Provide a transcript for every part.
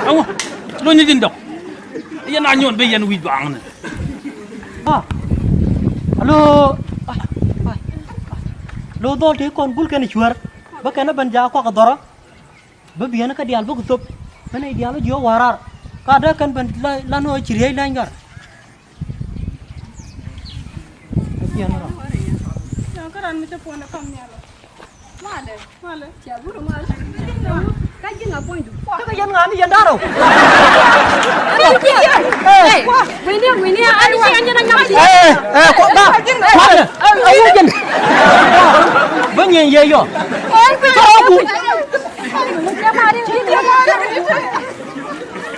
Ông lo như tin độc. Yên anh nhọn bây giờ nó bị vàng này. Alo. Lo do te kon bul ken chuar. Ba ken ban ja ko ka doro. Ba biana ka dial bu kutub. Bana dial jo warar. Ka da kan ban la no chiriai langar. Biana. Karan mita pona kamnyalo. Male. Chaburu male. Kaji ngapoindu. Ka yan ngani yan daro. Hey, wini ani si anya na ngam. Kok ba? Male. Ayo jen. Ba nyen ye yo. Oi, aku. Dia mari, dia mari.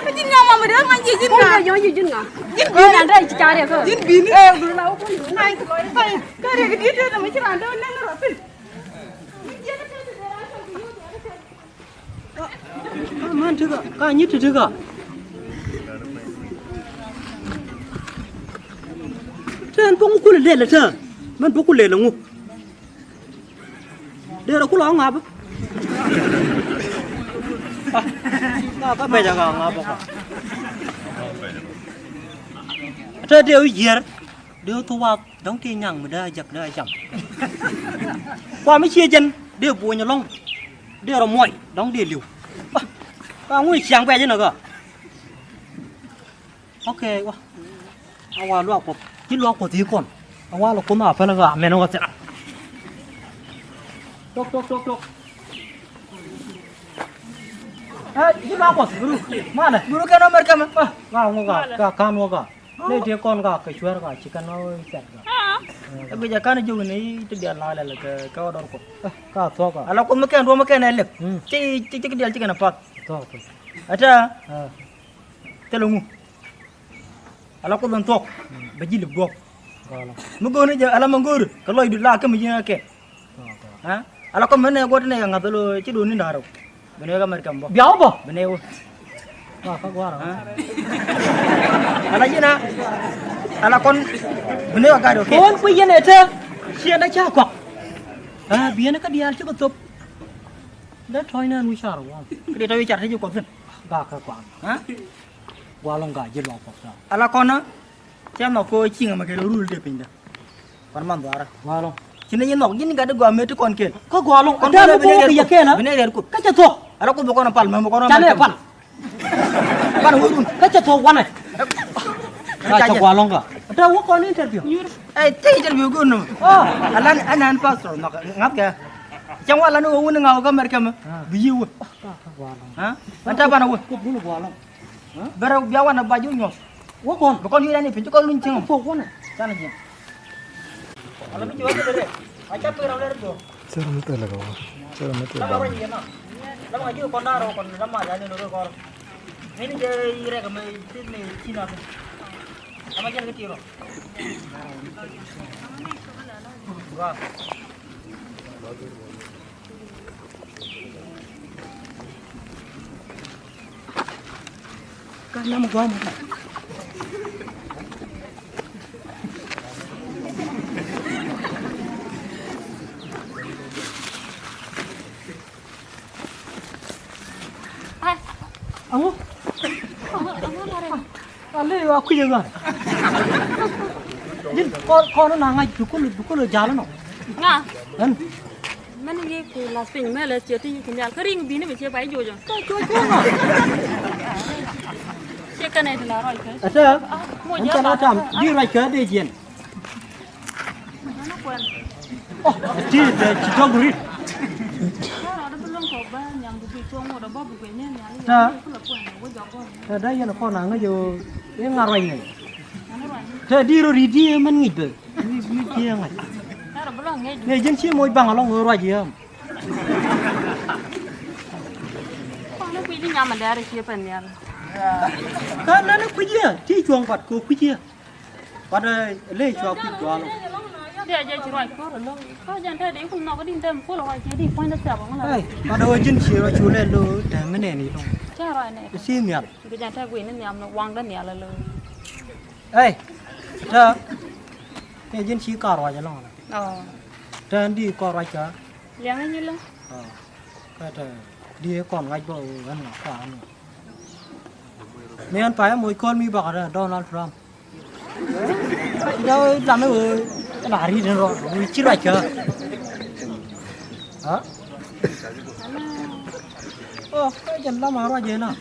Kaji ngam ma dia nganji jin na. Yo yo jin nga. Jin bin anda cari ko. Jin bin. Guru lau ko. Nai ko oi. Kare ke dia na macam anda nang rapil. Man juga, ka nyi juga. Ten pung ku le le ten. Man pung ku le ngu. De ra ku la ngap. Ka be ja ga ngap ka. Ta de yer. De tu wa dong ti nyang ma da jak da jam. Qua mấy chia chân, de bu nya long. De ra moi, dong de liu. Ka ngui chiang be je na ga. Ok quá. Awa lo ko ti lo ko ti kon. Awa lo ko na fa na ga me no ga ta. Tok. Ti lo ko guru. Ma na. Guru ka nomor ka ma. Ga ngo ga ka no ga. Ne ti kon ga ka chuer ga chicken no set ga. Bây giờ cái này dùng này cái điện lại là cái đó ko. Ka to ka. Ala ko maken ro maken ele. Ti cái điện chicken apa. To. Acha. Telungu. Ala ko don tok baji le bok wala mu gone je ala mangor ko loy du la kam jina ke ha ala ko mene go tane nga dolo ci do ni ndaro bene ga mar kam bo biaw bo bene wo wa ka gwara ala jina ala kon bene ga do ke kon ku yene te sia da cha ko biene ka dial ci ko top da toy na nu char wa ke toy char te ko fin ga ka kwa ha qua lòng gà chỉ lọt vào ala con á xem nó coi chi mà cái đồ rùi đẹp bình đó còn mắm vào ra qua lòng chỉ nên nó những cái đó gọi mấy đứa con kia có qua lòng con đó bên này kia nó bên này được cái chợ thuộc ala con bukan apal mà bukan apal apal apal hurun cái chợ thuộc quan này cái chợ qua lòng cả đó có con interview interview con nó anh pastor nó ngáp kìa trong quan là nó uống nó ngầu cái mereka mah biu hả anh ta bạn nào uống qua lòng Baru biawan na baju nyos. Wa kon, bakon yun ni pintu kon luncing. Fo kon. Sana dia. Alam ni jual deh. Acha tu orang tu. Cara mata laga. Cara mata bang. Lama aja kon daro kon lama jani nuru kon. Ini je ire kami sini Cina tu. Lama jani ke tiro. Wah. Kan nama gua mana? Amo? Ale aku juga. Jin kau na ngai dukul jalan no. Nga. Kan? Mana ye ku las pin mele cheti ku nyal kering bini be che bai jojo. Kau ma. Cái này thì là rồi cái. Sao? Anh ta nói rằng đi ra chơi đi chuyện. Nó quen. Chỉ cho người. Nó bên lông cổ ba nhầm bị chuông một đống bắp bị nhé nhá. Sao? Nó quen nó giọt con. Đây là con nàng nó vô cái ngà rồi này. Thế đi rồi đi mình nghịch rồi. Đi kia này. Nó là bên lông nghe. Nghe dân chia môi bằng ở lông rồi gì không? Con nó bị đi nhầm mà đẻ được chia phần nhá. Kan nana kujiya ti chuang pat ko kujiya pada le chua ku chua lo Dia aja cerai ko lo ko jan ta de ku no ko din dem ko lo wa je di point da sa ba ai pada wajin chi ro chu le lo da mene ni lo cerai ne si miat ko jan ta gui ne nyam no wang da ne la lo ai ta ye jin chi ka ro ja lo ta di ko ra cha yang ni lo ka ta di kon ngai bo gan na ka no mấy anh phải mỗi con mi bạc rồi Donald Trump đâu làm nó cái bà đi rồi chỉ lại chờ hả cái chân lắm mà rồi gì nào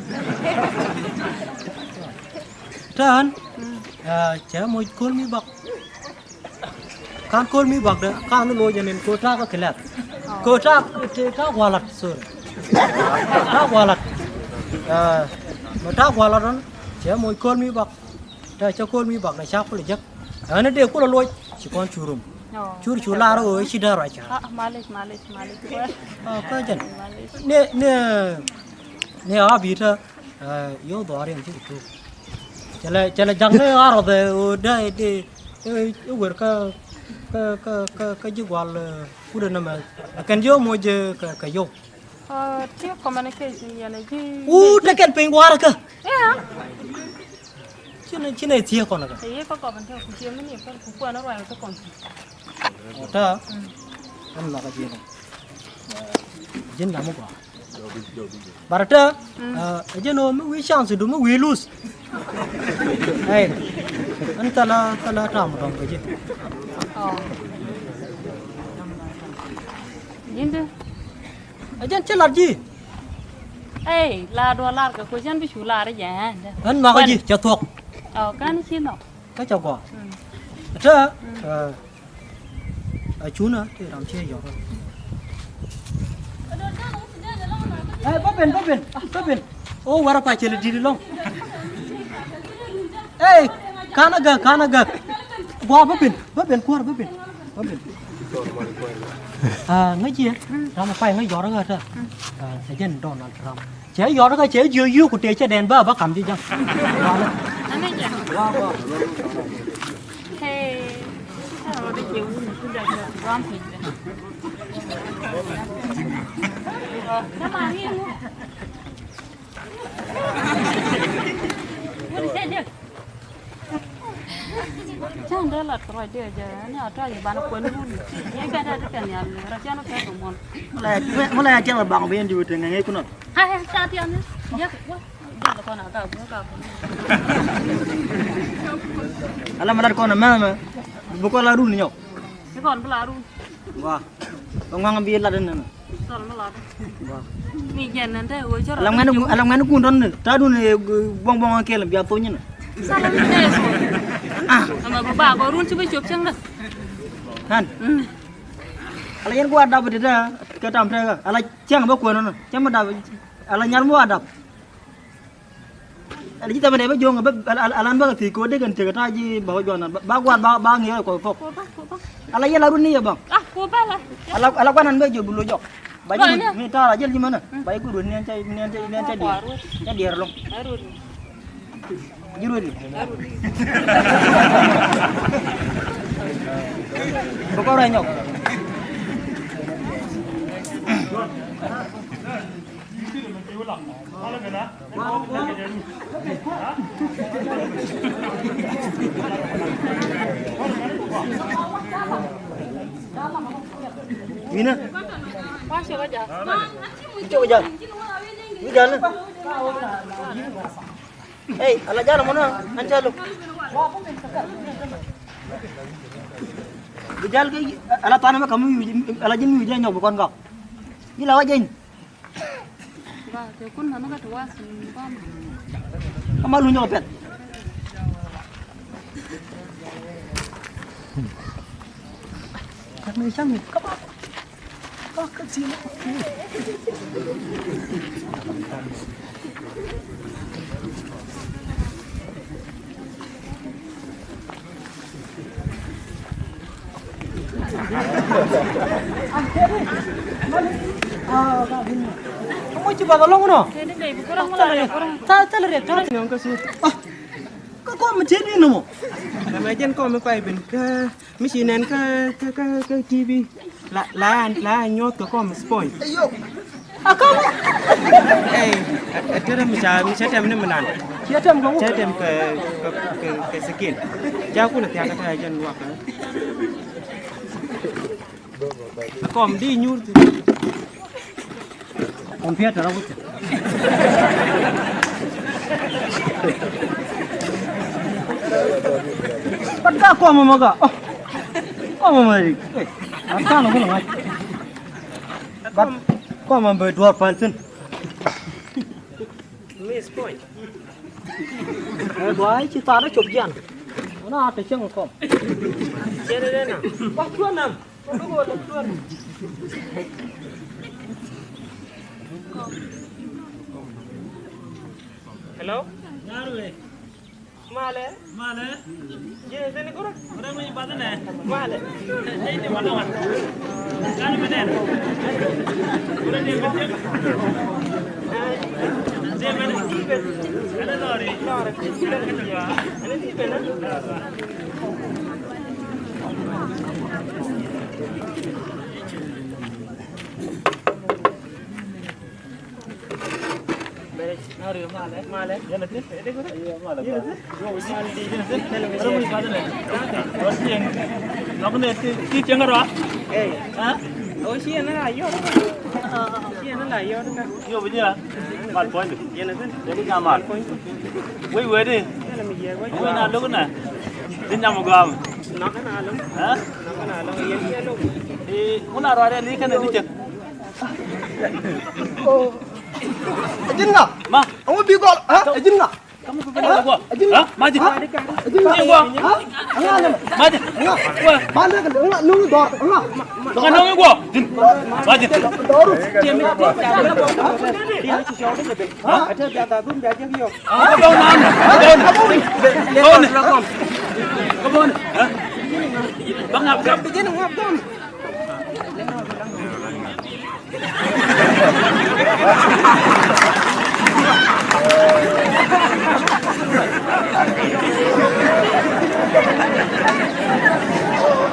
Trần chở mỗi con mi bạc kan con mi bạc đó kan nó lôi cho nên cô ta có cái lẹt cô ta wallet rồi ta wallet mà ta wallet đó chở mỗi con mi bạc đây cho con mi bạc này sao có được chắc nó đều có lôi chỉ con churum chur la rồi chỉ đỡ rồi chả Malik cái chân nè à bị thế yếu đó đi chứ tụ chả là chẳng nó à rồi đây đi vừa cái gì gọi là phụ nữ mà cái gì mua gì cái gì Chiếc communication này chứ cái cái pin qua rồi cơ chứ này chia con rồi thì có còn theo phụ chiếm nó nhiều con phụ qua nó rồi nó còn đó anh là cái gì này dân làm một quả bà đó dân nó mới quý chance đúng mới quý lose hey anh ta là làm một cái gì nhìn chứ dân chơi là gì ê là đùa là cái cô dân bị chủ là đấy nhá anh mà cái gì cho thuộc cái này xin đâu cái cháu quả đó chú nữa thì làm chơi giỏi hơn bắp bên ô vào phải chơi đi luôn ê khana gak qua bắp bên qua bắp bên ngay gì làm phải ngay giỏi đó cơ sẽ dân Donald Trump chế giỏi đó cơ chế dưa của chế đèn bác cầm gì chăng anh ấy wow hey sao đi chịu cũng được ram thì nó mà đi luôn chẳng đó là rồi đưa giờ nó cho gì bạn nó quên luôn những cái đó cái này là cho nó phải đồng môn mulai chẳng là bằng bên dù từ ngày cũng nó hai sao thì anh nhớ quá giờ là con nào cả cũng cả alam ada con mà bukan laru ni nyok cái con belaru wah ngang ambil ladan na sao nó lọt wah mình nhận nên thế ôi cho alam nganu kun ron ta du ne bong bong ke lam bia to nyen sao nó thế mà bà có run chứ bây chụp chăng đó kan ala yan gua ada beda ke tam tre ala chang ba ko no chang ma da ala nyar mo adap ala kita benda ba jong ba alan ba thì ko de kan te ta ji ba jona ba gwan ba ngi ko fok ala yan laru ni ya bang cô ba là ala kanan ba jo bulo jok ba ji ni ta la jel gimana ba ko dun nen cai dia dia long jurul Boko ora nyok Mina quá siêu bây giờ coba jalan ini jalan ala jalan mana anca lu Bijal ke ala tanah mah kamu ala jin mi nyok bukan kau. Ni lawa jin. Vâng, thì kun nó cái thua con. Kamu lu nyok pet. Các nơi sang các bạn. Các cái gì nữa. Kamu coba tolong no? Kurang lah, kurang. Salah lihat cara tinggal ke situ. Kok macam ni no? Macam kauไม่เป็นก็ไม่ใช่นั่นก็ทีวีละnyotก็ไม่สปอย Ayo. Kamu? Ada macam tem ni menan. Siapa kamu? Saya tem ke skin. Jauh aku nak tiada kaya jangan luak. Kom di nyur. Kompiat dah aku. kau mama ka. Kau mama ni. Asal nak ngai. Bat kau mama berdua pansen. Miss point. Dua cerita nak cukup jan. Mana ada ceng kau. Cere na. Wah tuan nam. Tuan. Hello? Naruwe. Male? Male. Ye zene kura? Orang ni pada ni. Male. Ini mana kan? Kan mana? Orang ni betul. Dia mana? Ada lori. Lore. Ya. Ana di pena. Naruwe male. Yana di pena kura? Iya male. Yana di. Yo male di yana di. Orang ni pada ni. Orang ni. Nak ni ti tiang apa? Eh. Hah? Oh si yana la yo. Si yana la yo na. Yo begini. Mal point. Yana di. Jadi ngamal. Wei wei ni. Yana mi ye Wei wa. na lu kan? Dia nyamuk gam. Nak na alam. Hah? Nak na alam ye ye lo. Muna rare ni kan ni je. Oh. Ajin ngah. Ma, Kamu bigol. Hah? Ajin ngah. kamu pergi gua. Hah? Maju. Ajin ngah. Ni gua. Hah? Ngah ni. Maju. Gua. Mana kan ngah nung dor. Ngah. Dengan nang gua. Maju. Doru. Dia mi dia ci show de be. Ata da da dum da je yo. Ah, kau nan. Kau. Kau. Hah? Bang ngap ngap. Begin ngap dum.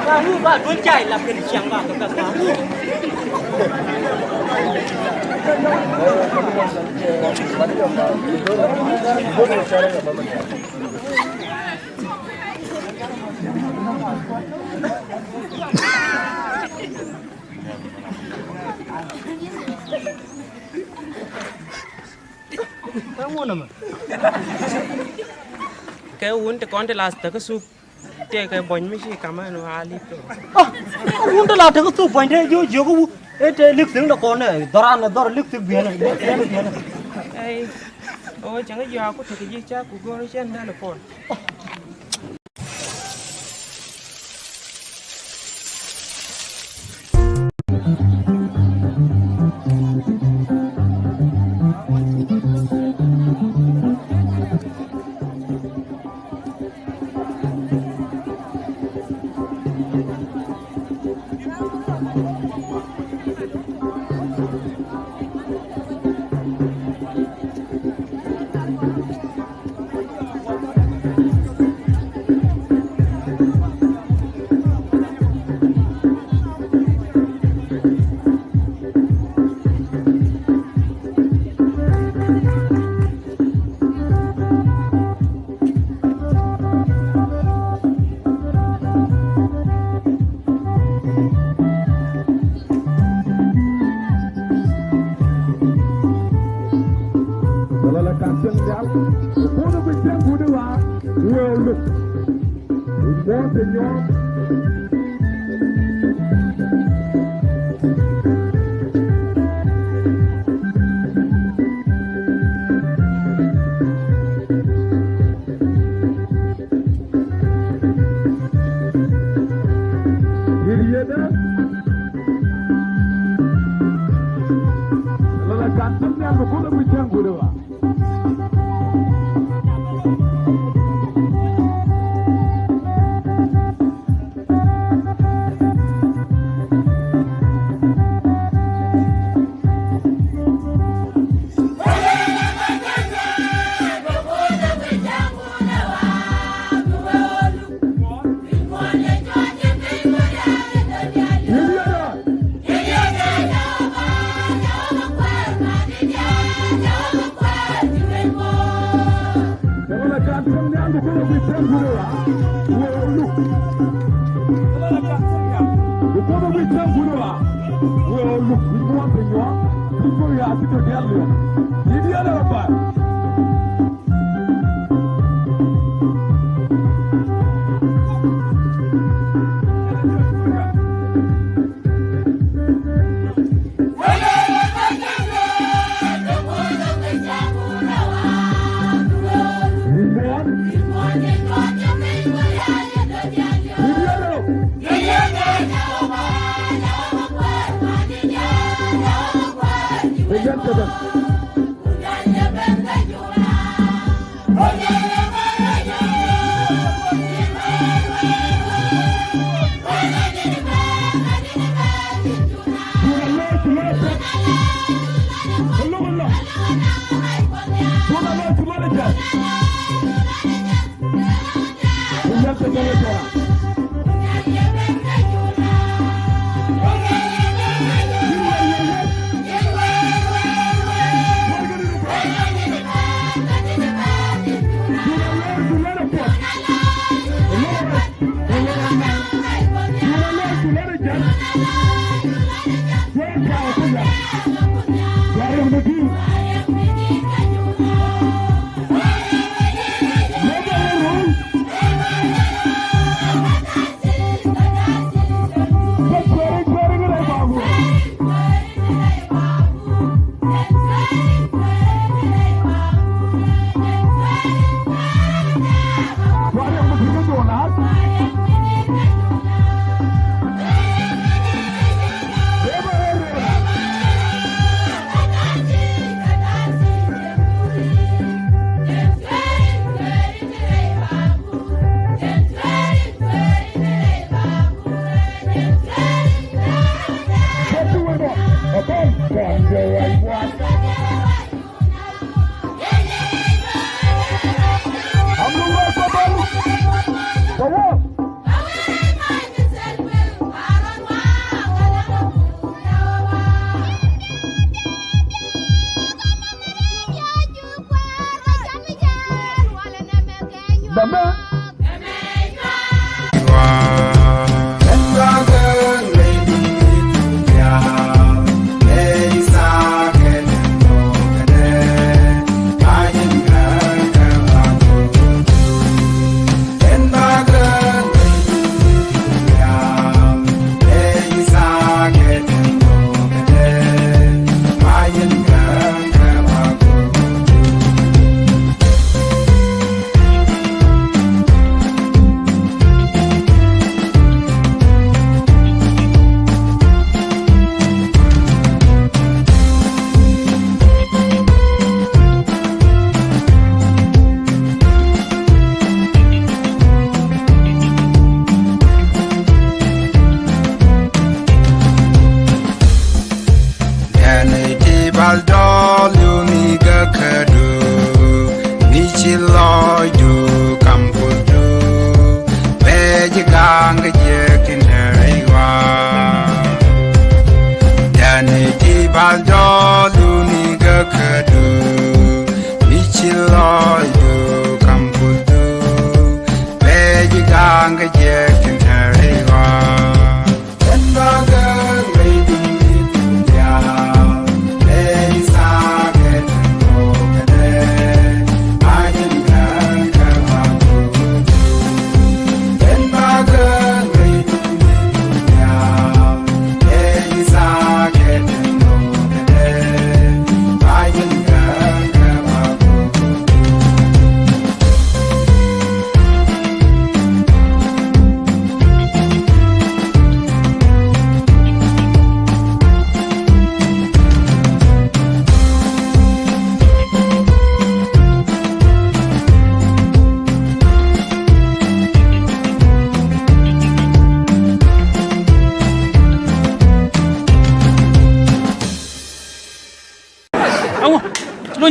Kamu bah berjaya lah kerja bah kita kamu. Kamu nama? Cái uống con thì là cái soup cái bánh mấy cái cam nó ali rồi. Uống đó là cái số point đấy, yo yo cái cái lịch sử là con này, đora lịch sử biển này, biển này. Ê, ôi chẳng có giờ có thể cái gì cha của cô nó trên đây là con. Thank you.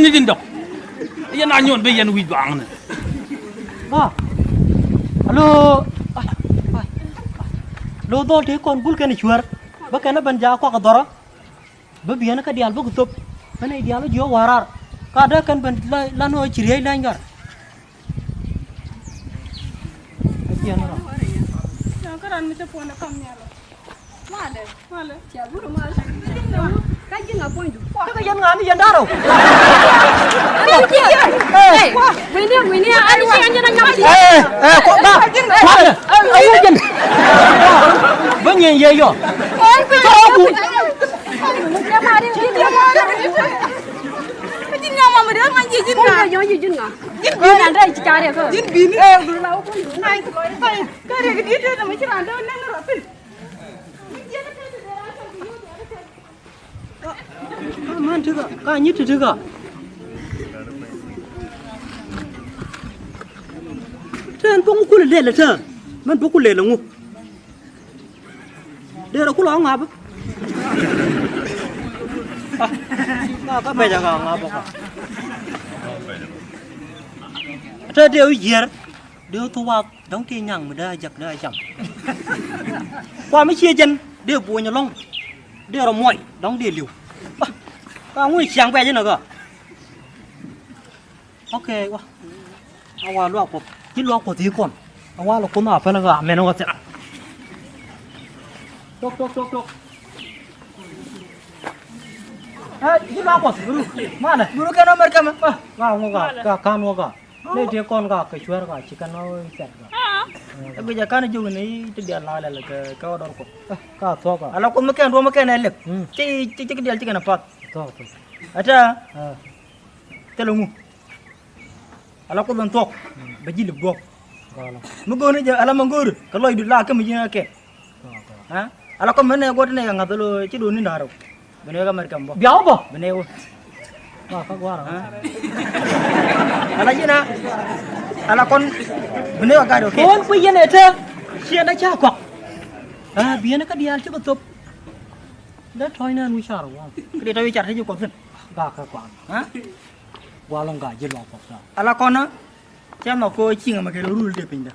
ni din dok yan anyon be yan wi bang na ba alo lo do te kon gul ken chuar ba ken ban ja ko ka dora ba biana ka dial ba gutop bana dial jo warar kada kan ban la no chiriai la ngar biana ra karan mi te pona kam nyalo male tia buru mal kaji ngapon du ka yan ngani yan daro Wini ani si anja na ngam ko ba ayo jen ba nyen ye yo on pe ko bu dia mari Jin nga mama dia ngan jin nga yo jin nga jin bin anda ci kare ko jin bin du la ko nai ko tay kare ke dia na mi ci anda nan na rapin man thứ cả nhất thứ cả thế anh bốc cô lên là thế man bốc cô lên là ngu đây là cô lo ngáp các bây giờ ngáp bốc thế điều gì điều thu vào đóng tiền nhằng mà đây giật đây chậm qua mấy chia chân điều bùi nhà long điều là mọi đóng điều liều các người sáng về chứ nào cơ ok quá qua lo của chỉ lo của tí con qua là con nào phải là gà mẹ nó sẽ chốc chỉ lo của guru mà này guru cái nó mất cái mà gà can gà đây thì con gà cái chuối gà chỉ cần nó sạch gà bây giờ cái này dùng này thì điện lại là cái đó của cái thua gà alors con mấy cái này lực chỉ cái điện chỉ cần phát thua acha thế luôn alors con đang thua bây giờ lực buộc mungkin aja alam menggur kalau hidup lah kami jenak ke ha alors con mấy này con này nggak tahu chỉ đun nindaro bener kan mereka mbak biar apa bener wah kau gua ala jina ala con bener kan ok con punya ni tu siapa cakap kok biar nak dia cuba top dah thôi nên wicar wah dia tahu wicar saja kau sen gak kau ha gua long gak jelas kok ala con á cha mà cô chi mà cái rule để pindah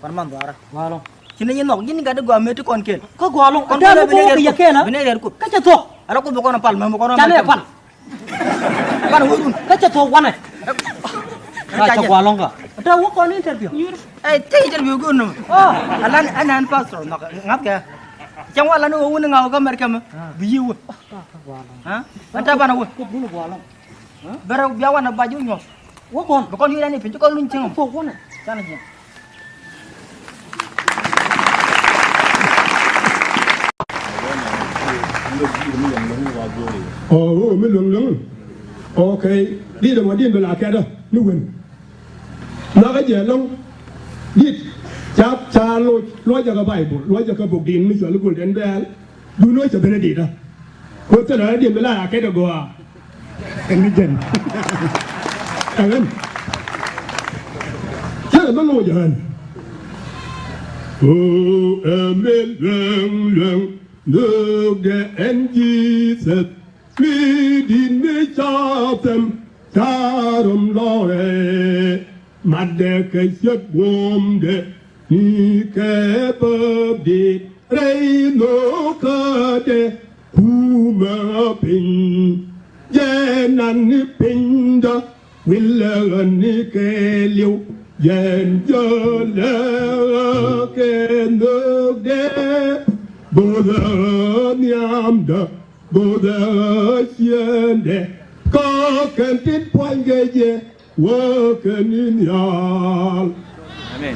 còn mang vào ra long sini ni nok ni kada gua metu kon kel ko gua long ada mo ko ya kel bene der ko kacha to ala ko bokona pal ma bokona chale pal pan hurun kacha to wana kacha gua long ka ada wo kon interview interview ko no alan anan pastor nak ngap ka chang wala no won ngaw ka mer kam biyu ha anta bana wo ko dulu gua long bara biawan baju nyos wo kon bokon yu ni pintu ko luñ chang fo wona sana ji mới lường ok đi được mà đi về là cái đó nó quên nó cái gì long đi chắp cha lôi cho cái bài bộ lôi cho cái bộ điện mới sửa lúc đến đây du nói cho bên đi đó có cái đó đi về là cái đó goa anh đi chân anh em chắc là nó ngồi giờ hơn em lường nước để anh Jesus mi din mi chatem charum lore madde ke sep wom de ni ke pabdi rei no ka de kuma pin jenan ni pin da willan ni ke liu yen jo le ke nước de bồ đà niệm da bồ đà xiên de có cần tin quan ghê dê vô cần in yal amen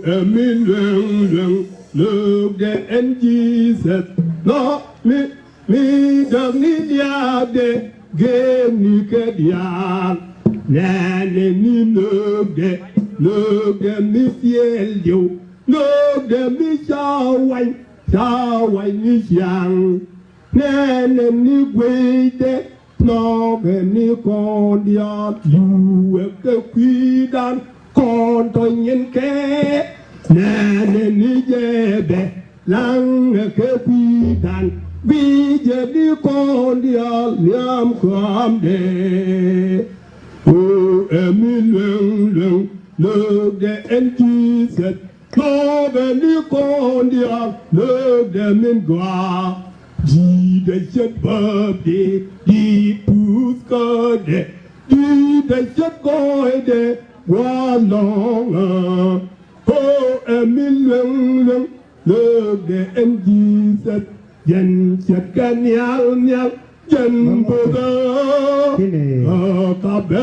amen lưng nước de en Jesus nó mi đằng ni dia de ghê ni cái dia nè ni nước de mi fiel diu nước de mi sao quanh ni giang nè ni quê de nó về ni con dia dù cái quy đan con tôi nhân kế nè ni dê bè lăng cái quy đan vì giờ đi con dia liam kham đề em lưng nước de en Jesus nó về đi con dia nước de min gua đi để chết bờ đi pus cơ để đi để chết coi để qua lòng em lưng nước de en Jesus dân chết cái nhau dân bờ ta bé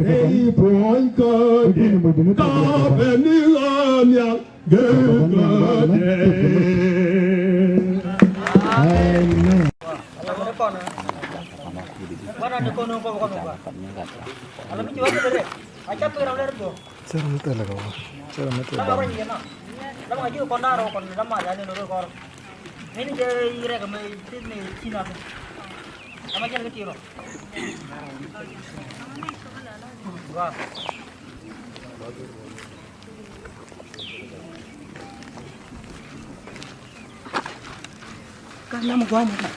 hey boy cơ ta bé ni nhau ghê ini je ire kami sini Cina tu. Sama jalan kecil. Wah. Kan nama gua mah.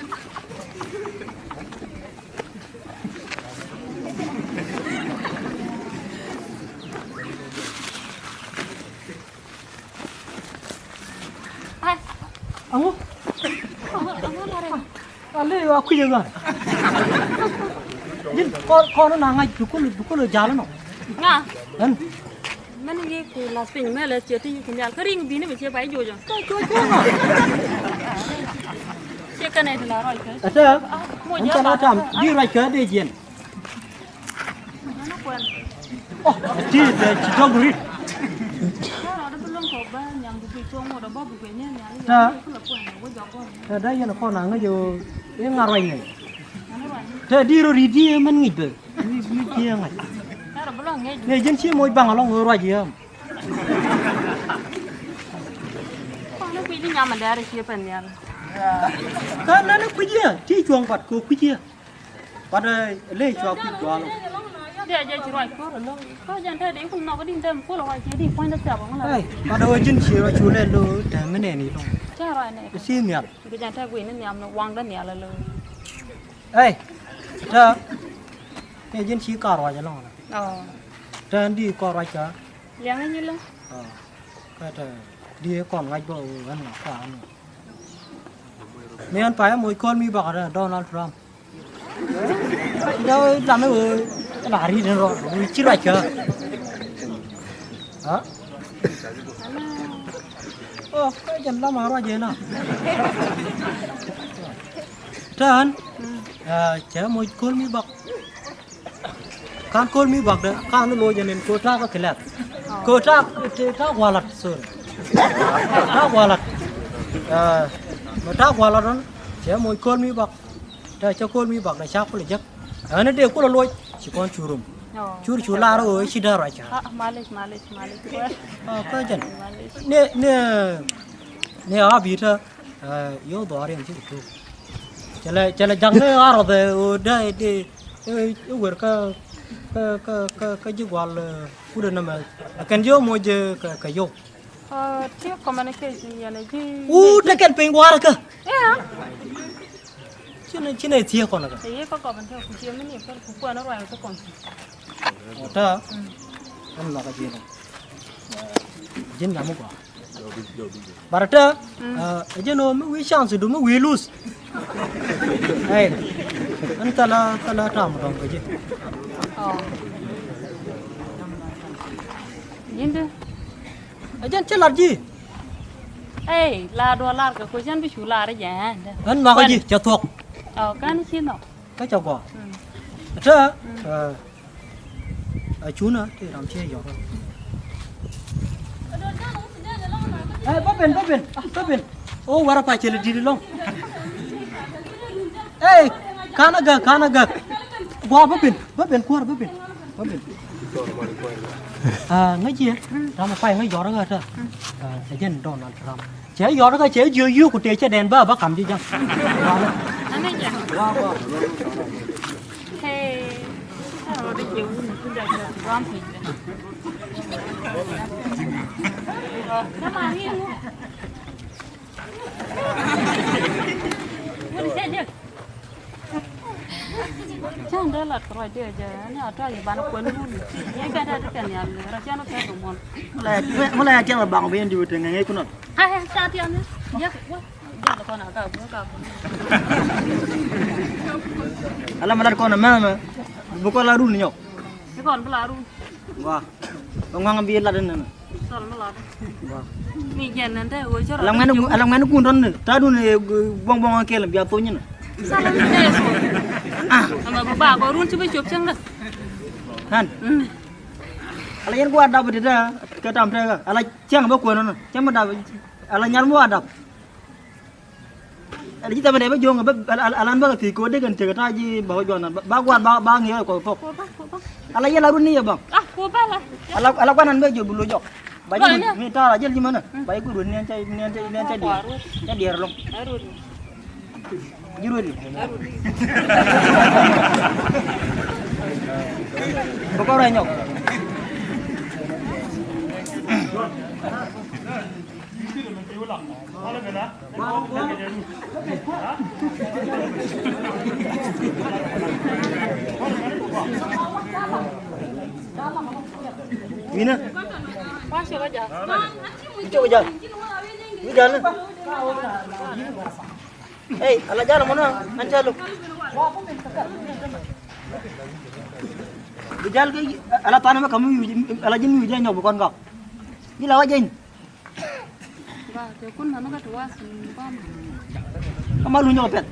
Amo? Ale aku juga. Jin kau na ngai dukul jalan no. Nga. Kan? Mana ye ku las pin me le cheti ku nyal kering bini be che bai jojo. Che kana de la roi ke. Ada? Macam macam di raja de jen. Mana kuan. Oh, di Citong Buri. Kalau ada belum kau ba yang bu chong mo da ba bu ke nya nya. Nah. Ku la kuan wo jo ko. Ada yang kau na ngai jo yang ngarai ngai. Mana wan. Jadi ridi man ngit be. Ni dia ngai. Ada belum ngai. Ni jen si moi bang along raja. Kalau ku ini nyaman dari siapa nya. Kan nana kuji ti chuang pat ko kuji. Pada le chuang pi chuang. Dia aja ci roi ko lo. Ko jan ta de ku no ko din dem ko lo wa ci di point da ta ba ngala. Ai, pada jen si ra chu le lo ta mene ni long. Cha roi ne. Si miat. Ku jan ta ku ni nyam no wang da nya la lo. Ai. Ta. Ni jen si ka ra ja long. Oh. Dan di ko ra cha. Liang ni lo. Cái trời đi còn ngay bộ ăn là cả nữa nên phải mỗi con mi bảo là Donald Trump đâu làm cái là đi rồi chỉ lại chờ hả cái chân lắm mà ra gì nào trơn chở mỗi con mi bạc kan con mi bạc đó kan nó lôi cho nên cô ta có cái lẹt cô ta qua lật rồi ta qua lật mà ta qua lật đó chở mỗi con mi bạc để cho con mi bạc này chắc có lẽ chắc nó đều có lôi chỉ con chú rùm chú la rồi chỉ đỡ rồi chả Malik. cái chân nè à bị thế yếu đó đi chứ được chả là chẳng nơi ở rồi đây đi uống cái gì gọi là udah nama kan jo mau je cái yo Dia communication ya le ji. udah kan pengen war ke Ya. cina dia kon ke Ye ko ko ban theo ku chi mini ko ku ko na roi to kon. ta kan lah cái gì này jin kamu kok barata aja no we chance do we lose hey antala tam dong ke je Yinde. aja celat ji La $2 ka ko jan bi chu la ra ja. kan ma cái gì cho thuộc Kan chi no. cái cháu quả thế chú nữa thì làm chơi giỏi rồi bắp bên ô war apa chơi đi long kana ga gua bắp bên kuar bắp bên ngay gì làm phải ngay giỏi rồi thôi dân Donald Trump chế giỏi rồi chế dưa của chế đèn ba cầm đi chăng Ane ja. wow Hey. Kalau di jauh ni sudah ramping. Nama ni lu. Boleh saja. Jangan dah lah kerja dia aja. Ni ada yang banyak pun lu. Yang kan ada kan yang raja nak kerja rumah. mulai aja lah bang ben di dengan ngay kunot Hai, saat yang ni. Ya, wah. Jangan kau nak kau. alam madar ko na mama buko la rul nyok Ni kon pelaru. wah ngang bi la den na Soal melar. wah Ni jangan dah. Wajar. alam nganu kun don ta dun bong bong ke la biya to nyin Salam ni so. Sama bapa kau run cuba cuba cang dah. han ala yen ko adab de da ka tam ta ala chang ba ko non chang ba da ala nyal mo adab ala kita ba de ba jong ba ala ba ti ko de gan te ta ji ba jona ba gwan ba ngi ko fok ala yen la run ni ya bang Ah, kau balas. ala kwanan be jo bulo jok ba ji mi ta la jel ji mana ba ku run nen cai dia long Arut. Juru di. Kau orang nyok. Mina. Pasal aja. Coba jalan. Ini jalan. Hey, ala jalan mana? Anca lu. Jalan ke ala tanah mah kamu ala jin wi jangan bukan kau. Gila wajain. Ba, te kun na ka tuwa sun ba ma. Kamu lu nyopet.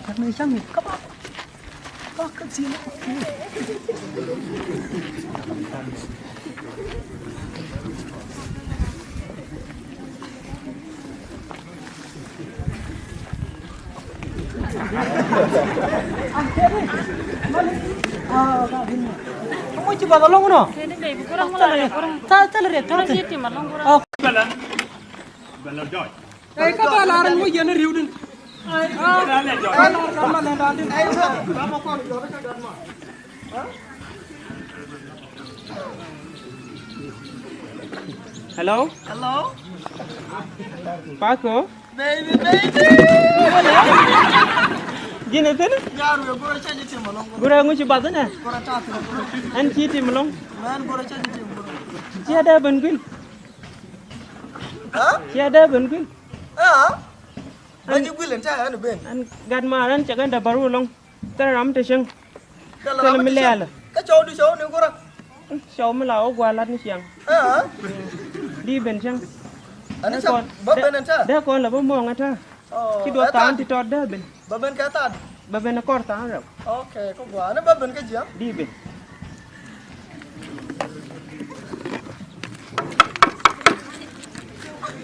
Karena isang ni kamu. Bakit sila? Kamu coba tolong no? Kene dai kurang wala kurang. Tal re Kurang jiti malong kurang. Oh, Belar joy. Ay ka ba laran mo yan riudin. Belar joy. Ay laran ka man dandin. Ay sa. Hello? hello. Paco? Baby, baby. Gina tin? Yaru ya gora caji tim malong. Gura nguci batanya? Gora tatu. An kiti melong. Man gora caji tim. Tiada bengkil. Hah? Tiada bengkil. Ah? Lagi bilen cah anu ben. An gad maran cagan da baru long. Taram te sing. Kalau milala. Ka cau di cau ni gora. Shaw mala o gwalat ni siang. Ah? Di ben sing. Ani cak baben enta. Da kon la bo mo ngata. Oh. Ki do tan ti tot da ben. Baben ka tan. Ba ben kor ta ra. Oke, kau gua. Ana baben ka jam. Di ben.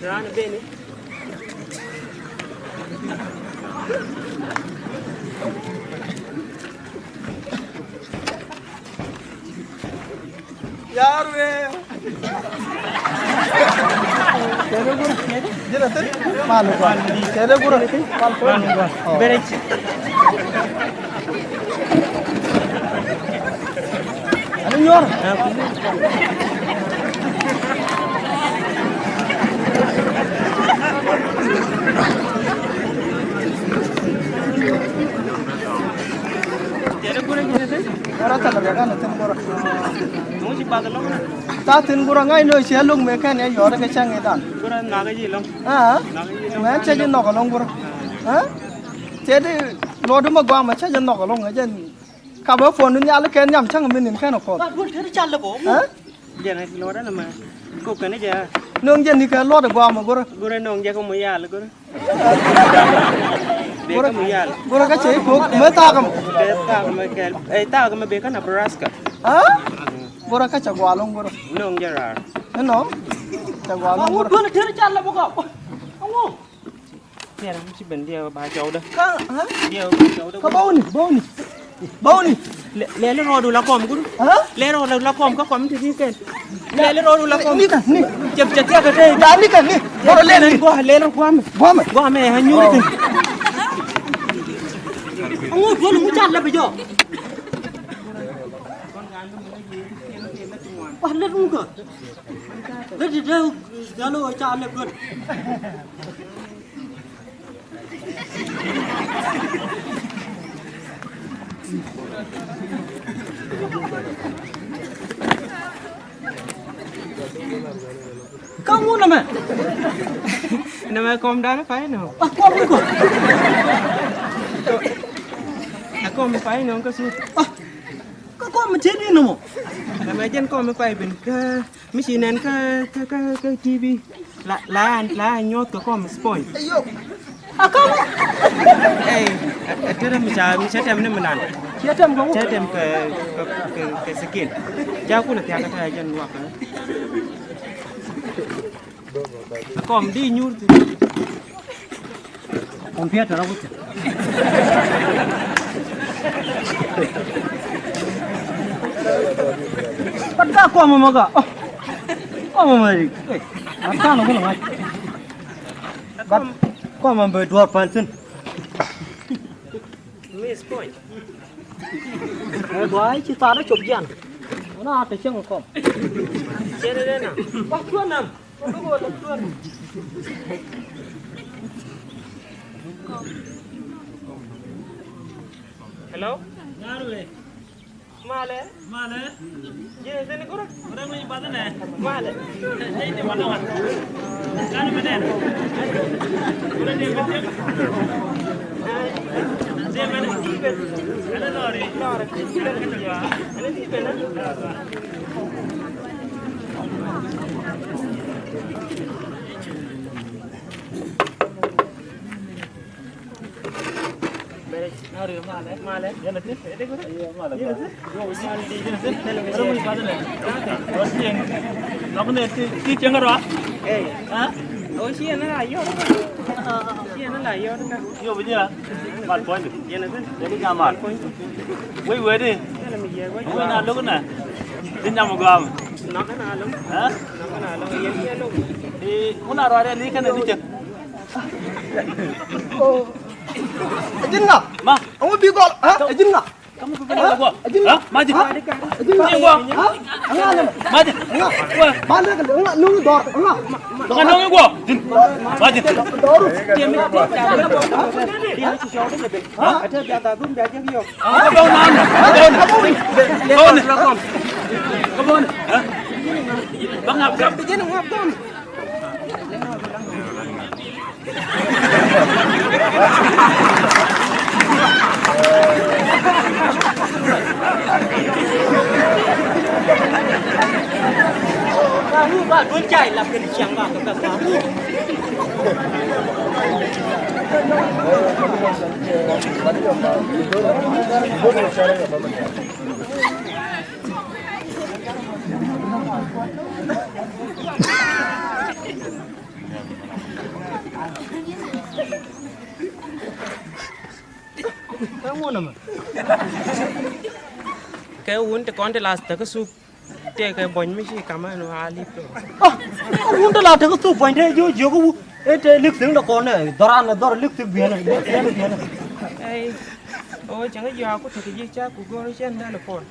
Rana beni. Yaru ya. Tere gura. Jira tere. Malu gua. Tere gura. Malu gua. Berech. Anu nyor. Tere gura gina te. Ora talaga kan tin gura. Nguci badalong na. Ta tin gura ngai no sia lung me kan ya yor ka chang edan. Gura naga ji long. Ah? Naga ji long. Ngai chaji nok long gura. Ha? Jadi lo du ma gwa ma chaji nok long ga jen. Ka ba phone ni ala ken nyam chang min nim kan ko. Ba gura tere challa bo. Ha? Jana lo da na ma. Ko kan ja. Nung jen ni ka lo da gwa ma gura. Gura nong ja ko mo yal gura. Be ka mo yal. Gura ka chei ko me ta kam. Be ta ka ma kel. Ta ka ma be ka na Nebraska. Ha? Gura ka cha gwa long gura. Nong ja ra. No? Cha gwa long gura. Gura tere challa bo ka. Ango. Tere mo si ben dia ba chau da. Ka ha? Dia ba chau da. Ka bau ni, bau ni. Bau ni. Le ro du la kom gura. Ha? Le ro la kom ka kom ti ken. Le ro du la kom. Ni kan ni. Jep jep ya ka te. Da ni kan ni. Gura le ni. Gua le ro kwa me. Gwa ma. Gua me ha nyu ti. Ango gua mu challa ba jo. Wah le ru ka. Le di da galo cha le gua. Kamu nama kom dah apa no? Kom ni ko. Aku mau apa no kau sih? Ka kom ma chedi no mo. Nama jen kom apa ben ke misinan ke TV. La nyot ke kom spoil. Ayo. Akamu. Itu dah misa tem ni menan. Siatam kamu. Saya tem ke skin. Jauh aku nak tiada kata jen luak. Kom di nyur tu. Om Piat dah rawat. Pada aku mama ka. Oh mama ni. Apa lo ngai? Bat ko mà bơi đua pan xin. Miss point. Boy chỉ ta nó chụp giàn. Nó phải chăng không? Chơi đây nè. Bắt chuột nằm. Không có bắt chuột. Hello? Ngaruh. Male? Mana? Ye sini kurang. Orang ni pada ni. Male. Ini mana kan? Kan mana? Orang dia betul. Dia mana? Ada lori. Lori. Ini di mana? Ngaruh mana? Mana? Dia nanti. Ini kurang. Iya mana? Iya nanti. Yo, ini ada di sini. Orang ni pada ni. Orang yang. Nak ni cenggar apa? Eh. Hah? Oh, siapa nak ayo? Siapa nak ayo? Yo begini lah. Mal point. Ye nanti. Jadi ngamal. Wei wei ni. Kalau miye, wei. Wei nak lu kan? Dia nak magam. Nak kan alung. Hah? Nak kan alung. Ye ni alung. Di mana ada ni kan ni cek. Ajin nggak? Ma, Kamu bigol? Hah? Ajin nggak? kamu kenapa gua? Hah? Maju. Ajin nggak? Ajin gua. Hah? Enggak ada. Maju. Wah, Mana kan? Enggak nunggu dor. Enggak. dengan dong gua. Maju. Dor. Dia mesti dia mesti show dia be. Ada biasa tu biasa dia. Kebun mana? Kebun. Kebun. Kebun. Hah? Bang ngap. Dia nak ngap tu. Kamu bah dun cai lap ke siang bah ke kamu. Kamu nama? Cái uống thì con thì là cái soup thì cái bánh mấy cái cam nó alip rồi. Uống đó là cái soup bánh thế, yo cái cái lịch sử là con này, dora lịch sử biển này, Ê, ôi chẳng có gì có thể cái gì cha của con trên đây là con.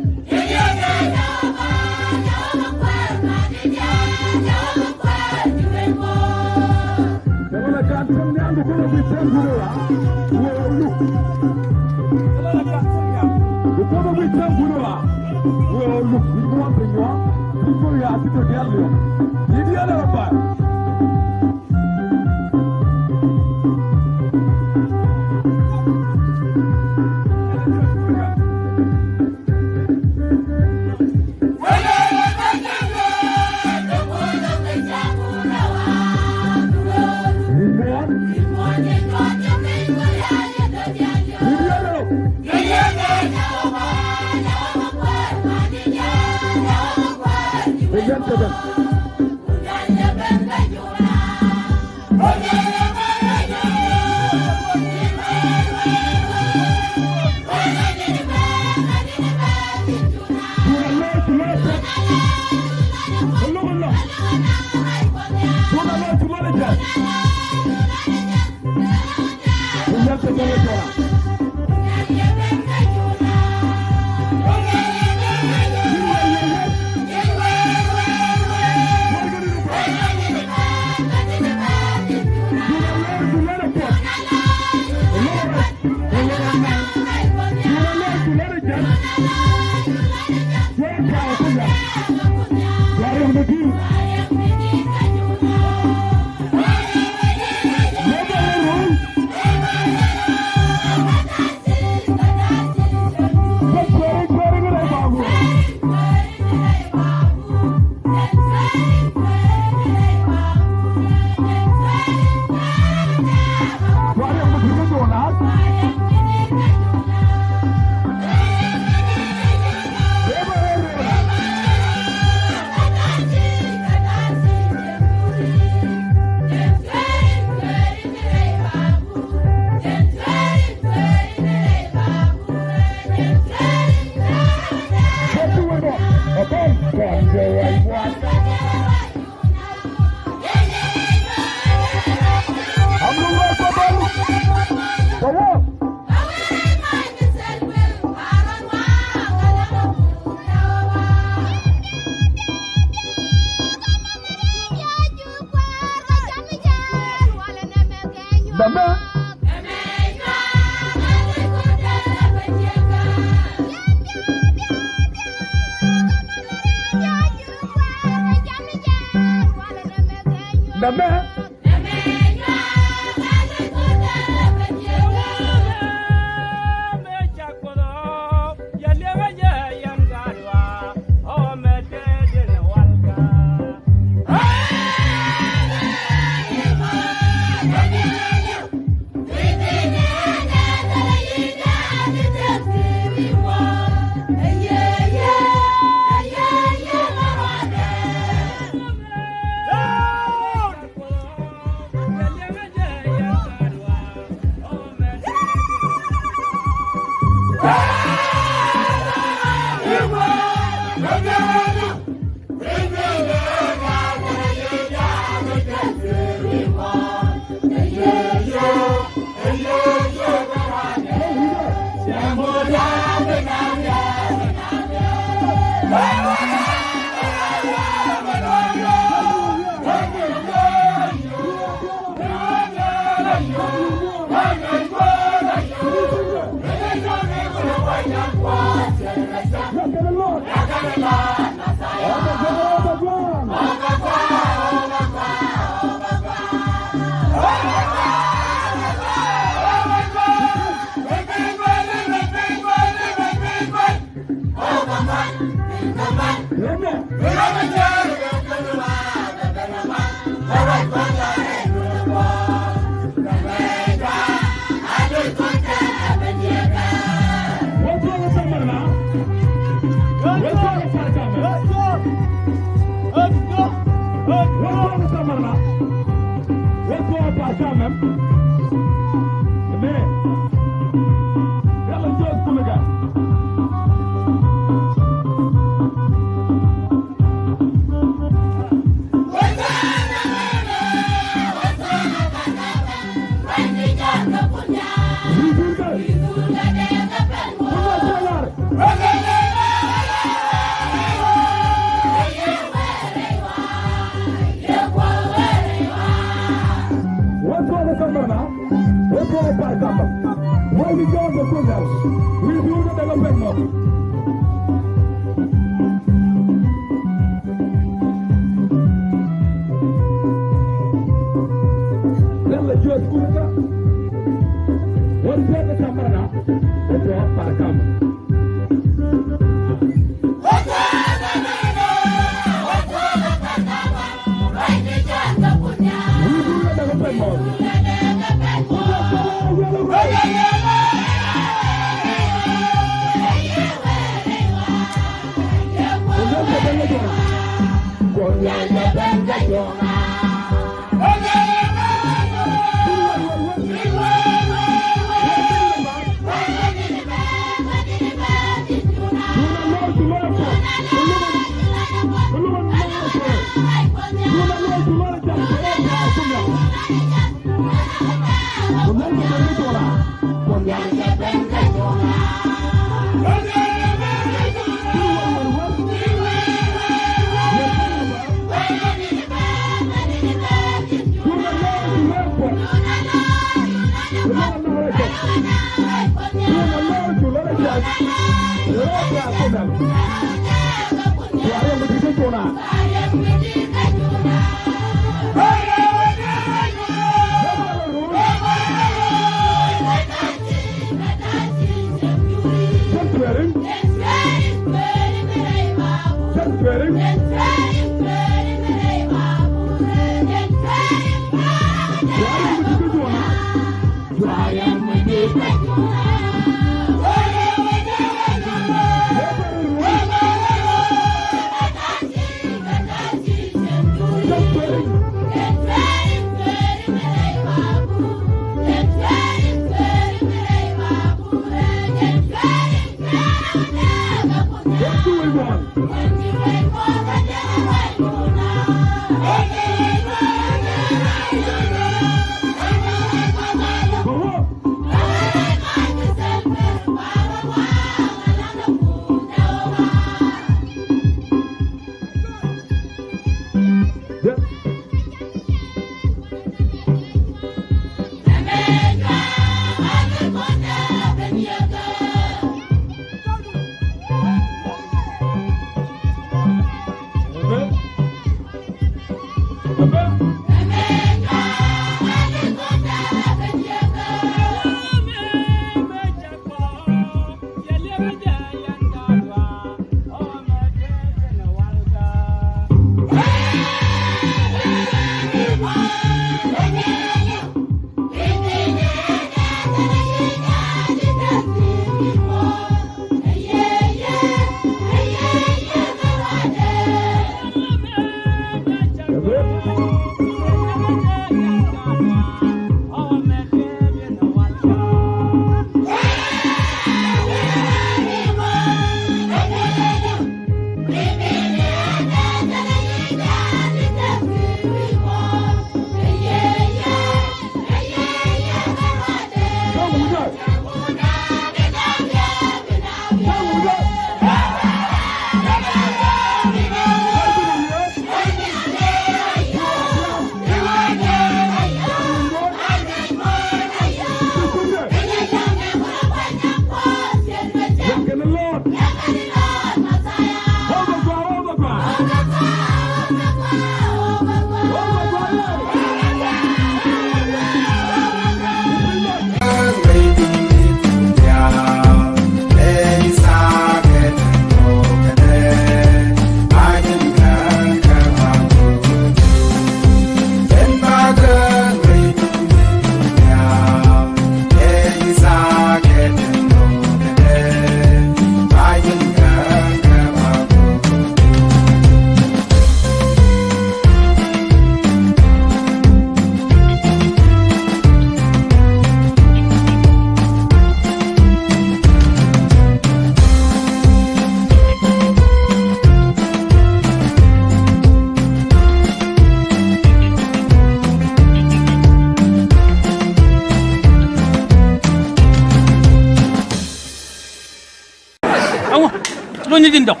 lo ni din dok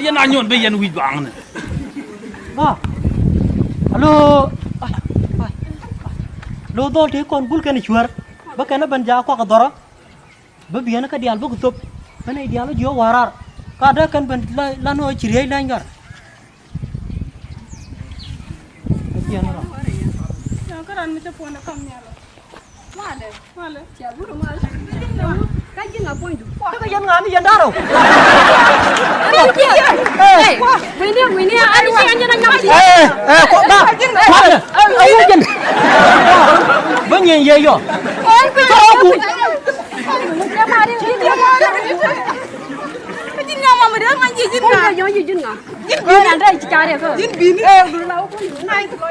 yan anyon be yan wi bang ne ba alo lo do te kon bul ken chuar ba ken ban ja ko ka dora ba biana ka dial ba gutop bana dial jo warar kada kan ban la no chirei langar biana ra ya karan mi te pona kam nyalo male ya buru male ka jinga pointu ka yan ngani yan daro Wini ani sing anya nang nasi. Kok ba? Mana? Ayo jen. Banyak ye yo. Aku. Dia mari dia mari. Ka jinga mama dia ngan jijin na. Yo jijin na. Ôi anh đây chả được cơ. Dính pin. Đừng lâu con đừng ngay thôi.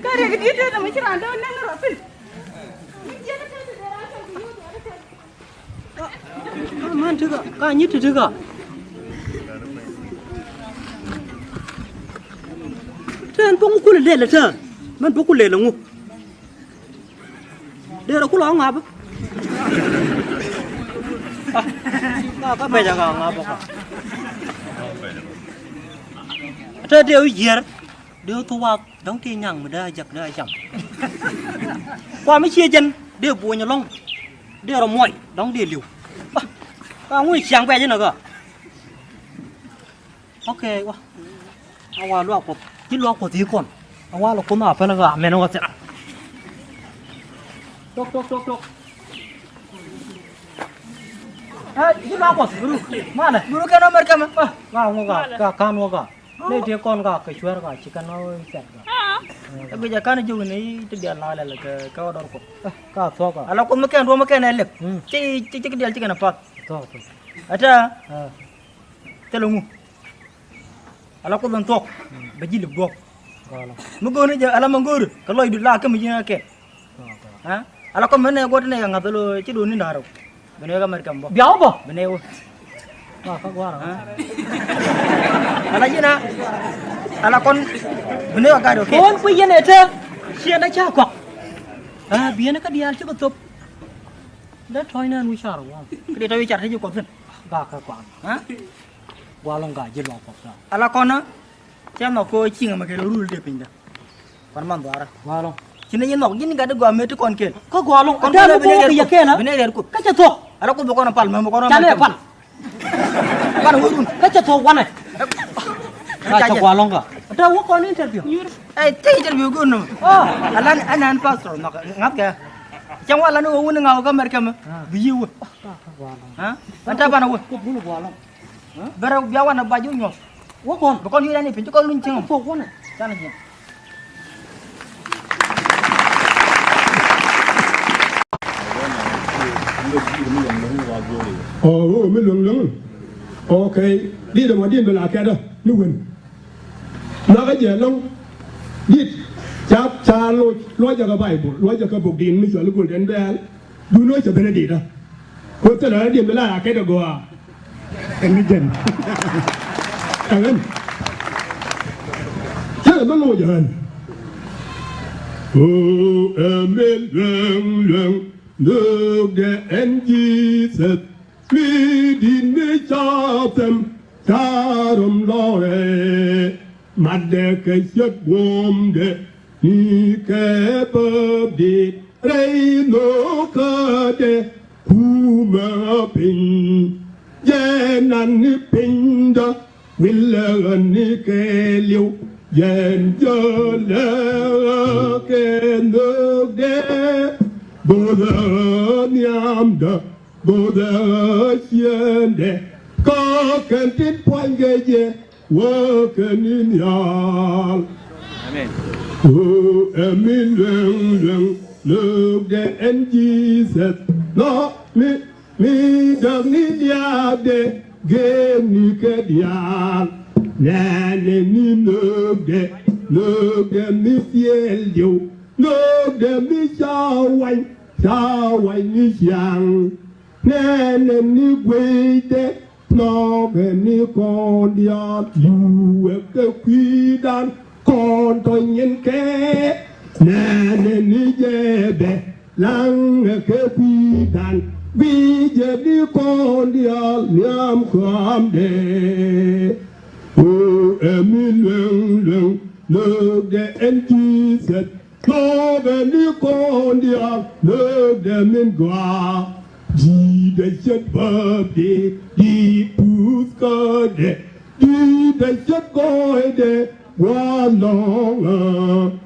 Cái này cái gì đó mấy cái đàn đó nó rồi pin. Man juga, ka nyit juga. Ten pung ku le le ta. Man pung ku le le ngu. De ra ku lo ngap. Ka be ja ga ngap ka. Ta deu yer. Deu tu wa dong ti nyang ma da jak da cham. Qua mấy chia chân, deu bu nya long. Deu ra moi, dong de liu. Ka ngui chiang be chứ nào cơ. Ok quá. Awa lu aku, chỉ lu aku tí con. Awa lu con nào phải là gà mẹ nó sẽ. Tok. Chỉ lu aku sih dulu. Mana? Dulu kan nomor kamu. Gà kan gà. Đây dia con gà cái chuột gà chỉ cần nó sẹt gà. Bây giờ kan juga này itu dia lah cái kau đor ko. Ka so ka. Ala ko makan dua makan elek. Ci cái dia ci kan apa? Tuh. Ada. Telungu. Ala ko bentok. Baji lebok. Menggur aja ala menggur. Kalau hidup lah ke mungkin ke. Ha? Ala ko mana ko ne ngat lu ci duni ndaro. Bene ka mer kambo. Biao ba? Bene wo. Ka gua ra. Ala ji na. Ala kon bene ka do ke. Kon pu yen eta. Sia na cha kwak. Biar ka dial ci ko top. Đã thôi nên nuôi sao rồi cái đây chặt thấy chưa còn gì gà cả quả hả qua lòng gà chỉ lọt vào sao ala con á xem nó coi chiên mà cái lúa được bình đó con mang vào ra qua lòng chỉ nên nó những cái đó gà mấy đứa con kia có qua lòng con đây bên đây kia bên đây được cái chợ thuộc ala con con pal mà con chả này pal pal hurun cái chợ thuộc quan này cái chợ qua lòng cả đâu có con interview cái interview con nó anh pastor nó ngáp kìa chẳng qua là nó uống ngầu cái mereka mah biu hả anh ta mana uống bulu bualang berau biawan apa baju nyos bukan hilang ni pintu kau lunceng pokok ni sana je mới lường ok đi đâu mà đi về là cái đó nó quên nó cái gì long đi chap cha lôi cho cái bài lôi cho cái bục điện mới sửa lúc đến đây du nói cho bên đi đó có thể là điểm là cái đó gọi anh đi chân cảm ơn chắc là nó lôi cho hơn em lương nước để anh di sệt vì đi với cha tâm cha rầm lo mặt để cái chất gồm để ni ke pabdi rei no ka de hu ma pin yen nan ni pin da will ni ke liu yen jo la ke no de bo da niam da bo da xian de ka ken tin poin ge ye wo ken ni ya amen. Amen, look the and Jesus, no, me, don't need ya, de, give me get ya, nanny, look the me feel you, look the me show white, is young, nanny, wait, no, any con, you have the queen. Con tôi nhìn kế nên đi về bè lăng cái quy đàn bây giờ đi con đi liam khám đề em lương nước để anh chi sệt lo về đi con đi nước để mình qua đi để chết bờ đi bút cơ để đi để chết coi để qua lòng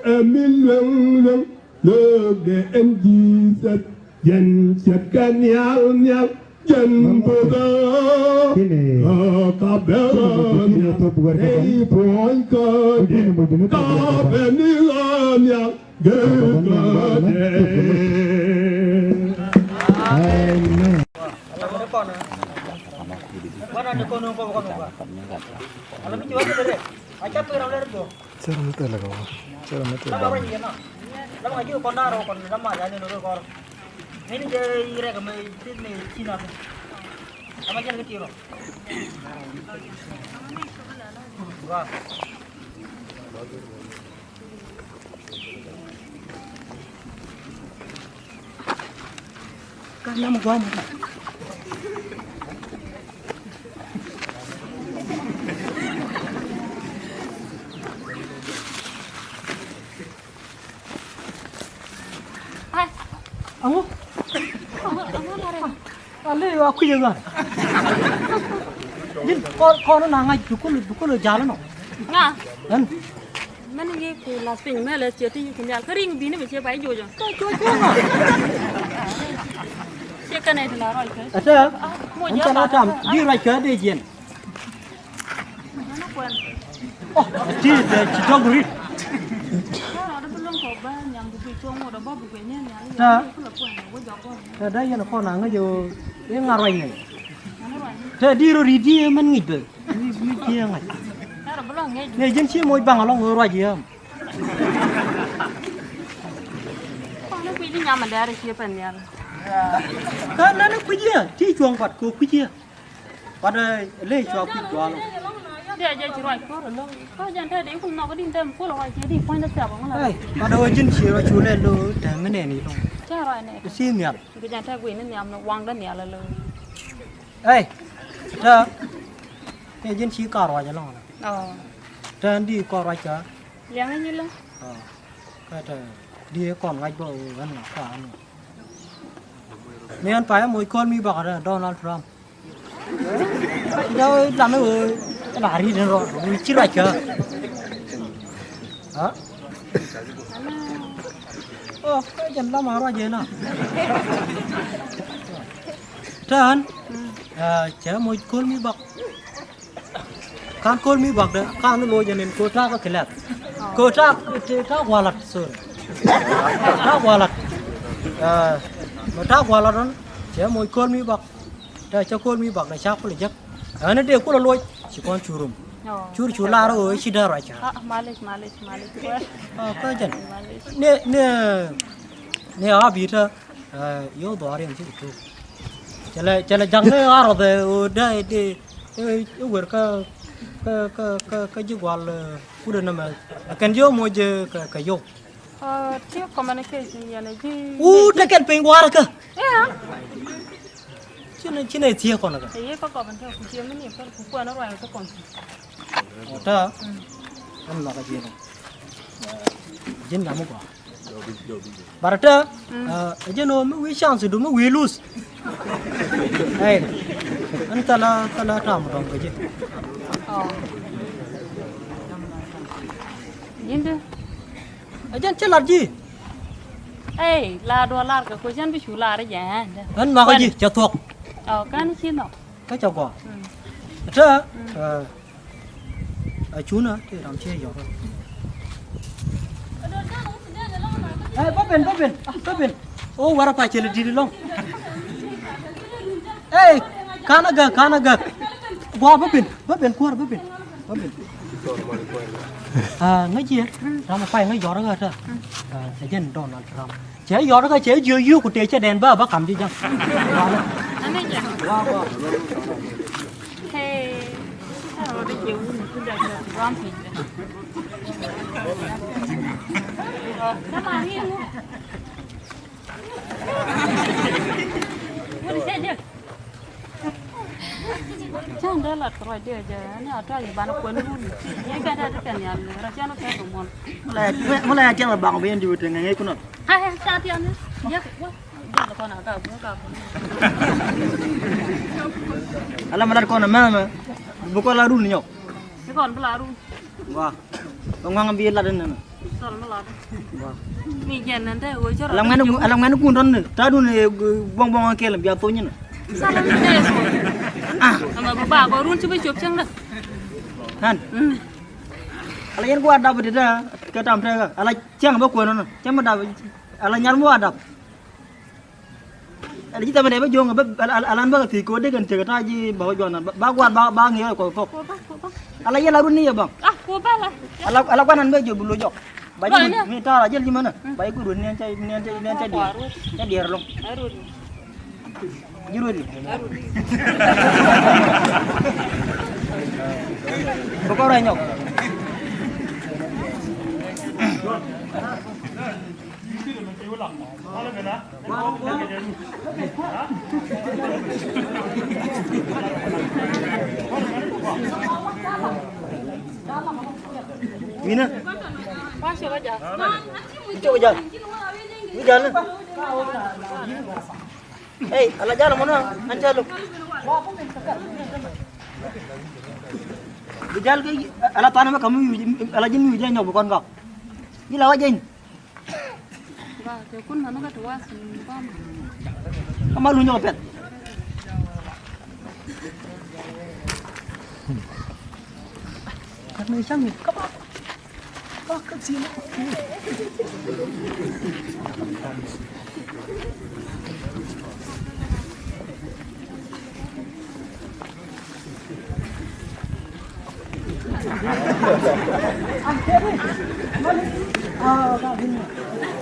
em lương nước để em di sệt dần sệt cái nhau chân bờ cả bé đây phôi cơ cả bé ní nhau ghê ada kono kono. Kalau bicu aja deh. Aja tuh orang lain tuh. Cara mete lah kau. Cara mete. Lama orang ini nak. Lama aja kon daro kon lama aja ni nurut kor. Ini je ire kami sini Cina. Lama aja ni kiro. Wah. Kan nama gua mana? Aku? Ale aku juga. Jin kau nangai dukul jalan no. Nga. Kan? Mana ye ku las pin me le che ti ku nyal kering bi ne be che bai jo jo. Kau no. Che kan ai la roi ke. Ada? Macam macam. Di raja deh jen. Mana kuan. Oh, di cita guri. Ada belum ko ba nyang bu chong mo da ba bu ke ne nya. Ta. Ku la kuan wo jo ko. Ada yang kau nangai jo. Ini ngarai ni. Mana roi. Jadi ridi man ngide. Ni dia ngai. Ada belum ngai. Ni jen si moi bang along roi dia. Ko ne ku di nyam ma da re che pen ya. Kan nana kujiya. Ti juang pat ko kujiya. Pada le chua ku jual. Dia je chi roi ko lo. Ko jan ta de ku no ko din tem ko lo che di point da sa ba ngala. Hey, pada jen si roi chule lo. Dah mana ni long. Cha roi ne. Si miat. Ku jan ta ku ne nyam no wang da ne la lo. Hey, dah. Ni jen si kar roi jalan. Oh. Dan di kar roi cha. Liang ai lo. Kata dia kon ngai bo kan kan. Ni an pai moi kon mi bak ada Donald Trump. Đâu làm nó cái bà đi đến rồi, chỉ lại chờ. Hả? Ô, cái chân lắm mà ra gì nè. Trần, chở một con mi bạc. Con mi bạc đó, con nó lôi cho nên cô ta có cái lẹt. Cô ta qua lật rồi. Ta qua lật. Mà ta qua lật đó, chở một con mi bạc. Dah cakap mi bak na siapa lejak. Ane dia aku lalu si kon curum. Cur cular oi si dah raja. Malis. Kau jen. Ni abi tu, yo dua orang sih tu. Cale jangan arah tu, udah ini, uber ke jual, udah nama. Akan jo mau je ke yo. Tiap komunikasi yang ni. Udah kan penguar ke? Ya. Cina dia kau nak? Iya kok kapan tu? Dia mana? Kan kuku anak orang tu kon. Dah. Kan nak kaji ni. Jen nama kau. Barata, jen orang we chance tu, we lose. Hey, antara tamu dong kaji. Oh. Jen Jen celat je. Eh, la dua lar ke kujan bisu lar aja. Kan nak kaji, jatuh. Oh, kan sih no. Kau cakap. Dah. Cuna, tu ram cie jauh. Papin. Oh, warna apa cili diri long. Kana gak. Wah, papin, keluar papin. Ngaji ya, ram apa yang jauh orang ada. Sejen Donald Trump. Cai jauh orang cai jauh ku teh den ba kam di jang. Ane je. Wah. Hey, kalau ada jauh ni sudah ramai. Sama ni lu. Boleh saja. Jangan dah lah terus dia je. Ni ada yang banyak pun pun. Ni kan ada kan yang rakyat nak kaya rumon. Mulai aja lah bang biar dibuat dengan aku nak. Hai, saat yang ni. Ya, wah. Dia lepas nak kau, bukan. Alam malar kau nama bukan laru ni nyok. Ni kon pelaru. Wah, orang ambil ladan mana? Soal pelaru. Wah. Ni jangan nanti, oi cakap. Alam nganu kunron ni. Tadu ni buang kelam biar tuanya ni. Salah ni deh. Sama bapa kau run cuba cuba cang dah. Kan? Alam yang gua ada berdua kata mereka. Alam cang bawa kuah nana. Cang ada. Alam nyarmu ada. Ada kita mana baju ngab alam ba ti ko de kan cerita ji bawa jona ba gwan ba ngi ko fok. Ala ya larun ni ya bang. Ah, ko ba la. Ala kanan baju bulu jok. Baju ni ta aja di mana? Baik guru ni cai dia. Ya dia long. Arun. Jurun. Pokok orang nyok. Mina. Masuk aja. Coba jalan. Ini jalan. Hey, ala jalan mana? Anca lu. Bijal ke ala tanah mah kamu ala jin wijay nyok bukan kau. Gila wajain. Ba, ke kun mana ka tuwa sun ba. Kamu lu nyopet. Kan isang ni. Bakit sila?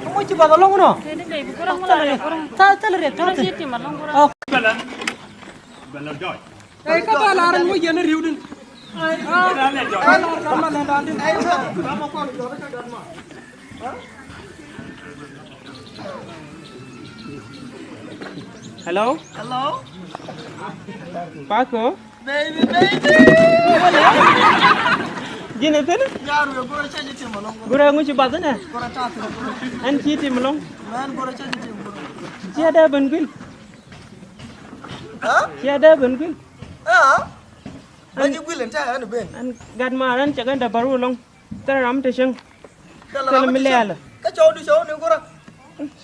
Kamu coba tolong no? Ini dai kurang mala kurang. Cari. Siti malang kurang. Oh, Ay ka ba laran mo yan riudin. Hello? hello. Paco? Baby. Gini tu ni? Yaru ya gora caji tim malong. Gura ngu cuba tu na? Gora chat. An citi melong. Man gora caji tim. Tiada bengkil. Hah? Tiada bengkil. Ah? Bagi bulan cah anu ben. An gad maran cakan dah baru long. Teram tesang. Kalau milal. Ka chow du chow ni gora.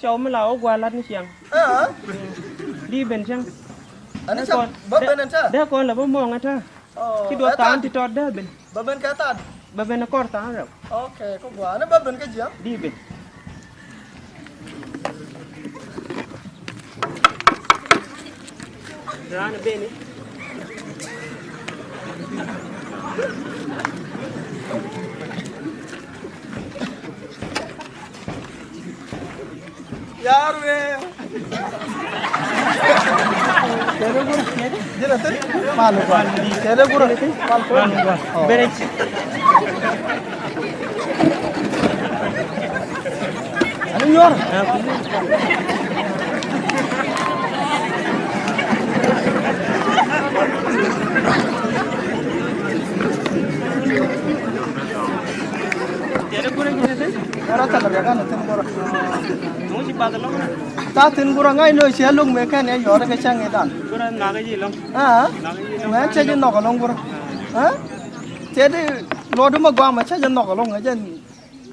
Show melau gua lat ni siang. Ah? Di ben siang. Ana cha baben anta. Dah kon la bomong ata. Oh. Ki dua tahun ti tot dah ben. Baben ka tan. Baben akor tahun rap. Okay, ko gua. Ana baben ka jia. Di ben. Rana ben ni. Yaru ya. Tere gura. Jera tere. Malu gua. Tere gura. Malu gua. Berech. Anu nyor. Tere gura gini tu. Ora chala ya kan tin gura. Ngu si badal long. Ta tin gura ngai no sia lung me kan ya yor ka chang edan. Gura naga ji long. Ah? Naga ji long. Mà chơi trên nọ cả lông cơ, hả? Thế thì lo đúng mà qua mà chơi trên nọ cả lông ấy trên,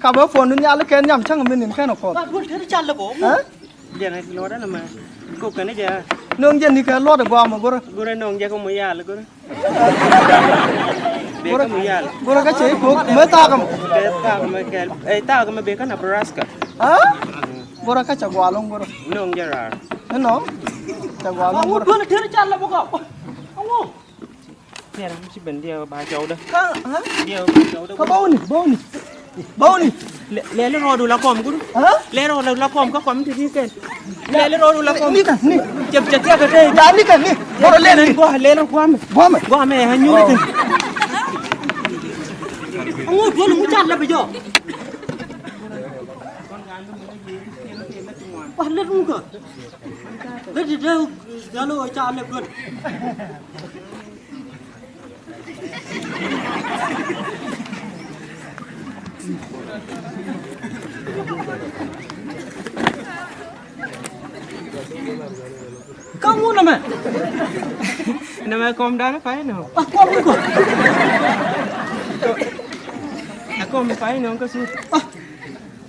cả bữa phone nó nhả lấy cái nhầm chắc là mình cái nó khó. Hả? Giờ này lo đó là mà. Cô cần đấy giờ. Nương trên thì cái lo được qua mà cơ. Gura nong giờ không mới ya là gura. Bê không mới ya. Cơ cái chế cô mới ta cầm. Ta cái mà bê cái Nebraska. Hả? Cơ cái chả qua lông cơ. Nong giờ ra. Thế nó? Chả qua lông cơ. Gura thế chăn là bố cậu. Ông Nè, chỉ bên điều ba châu đó. Hả? Điều ba châu đó. Có bao nè. Lẽ nó rồi đủ là còm cũng. Hả? Lẽ rồi là còm có còm thì đi kèn. Lẽ nó rồi đủ là còm. Đi cả, đi. Chập chập cái đây. Đã đi cả đi. Bỏ lên đi. Qua lẽ nó qua mày. Qua mày hay nhui thì. Ông ơi, nó muốn chặt là bây giờ. Bắt lên luôn cơ. Lên thì đâu, ra lôi cha lên luôn. Kamu nama? Nama còm đó nó phải nào? Kamu kok? Aku mau pakai nong ke sini.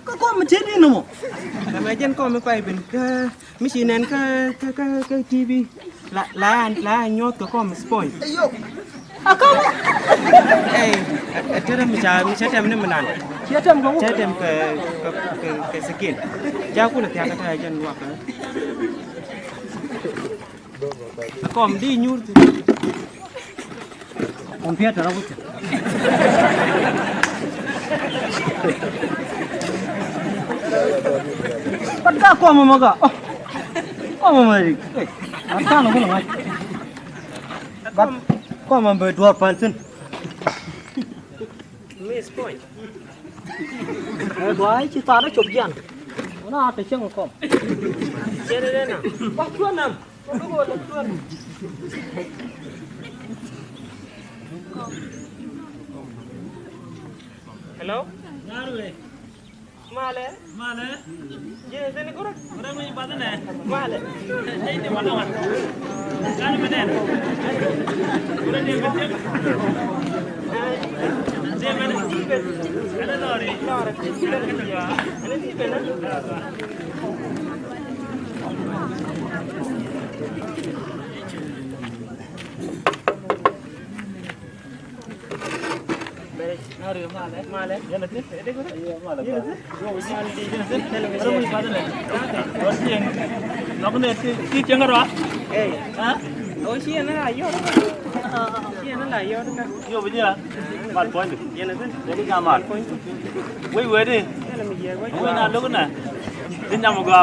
Kok macam ni nama? Nama jen kau mau pakai ben ke misinan ke TV. La nyot ke kau mau spoil. Ayo. Kamu? Cara macam tem ni menan. Siapa kamu? Saya tem ke skin. Jauh aku nak tiap kata jen luak. Kom đi nhur. Om Peter ra wuce. Padda ko mamaga. Ko mamari. Ata no ko ngai. Bat ko mambe dua pansen. Miss point. Dua chi ta nó chụp gian. Nó ta chân ko. Chơi đây nào. Bắt chuan nam. Nó go là chuan. Hello. Ngaruh. Male. Mana? Ye sini kurang. Orang punya badan eh. Male. Ini mana kan? Kan mana? Orang dia betul. Dia mana? Ada lori. Lori. Ya. Ini di mana? Ngaruh mana? Mana? Yang nanti. Ini gua. Iya mana? Iya. Yo, ini di sini. Orang punya badan eh. Pasti yang. Nak kena si cengar wah. Eh. Hah? Oh, si ana ayo. Si ana ayo kan. Yo begini. Mal point. Ye nanti. Jadi kamar. Wei ni. Ini lagi ya gua. Wei nak lu kena. Dia nak gua.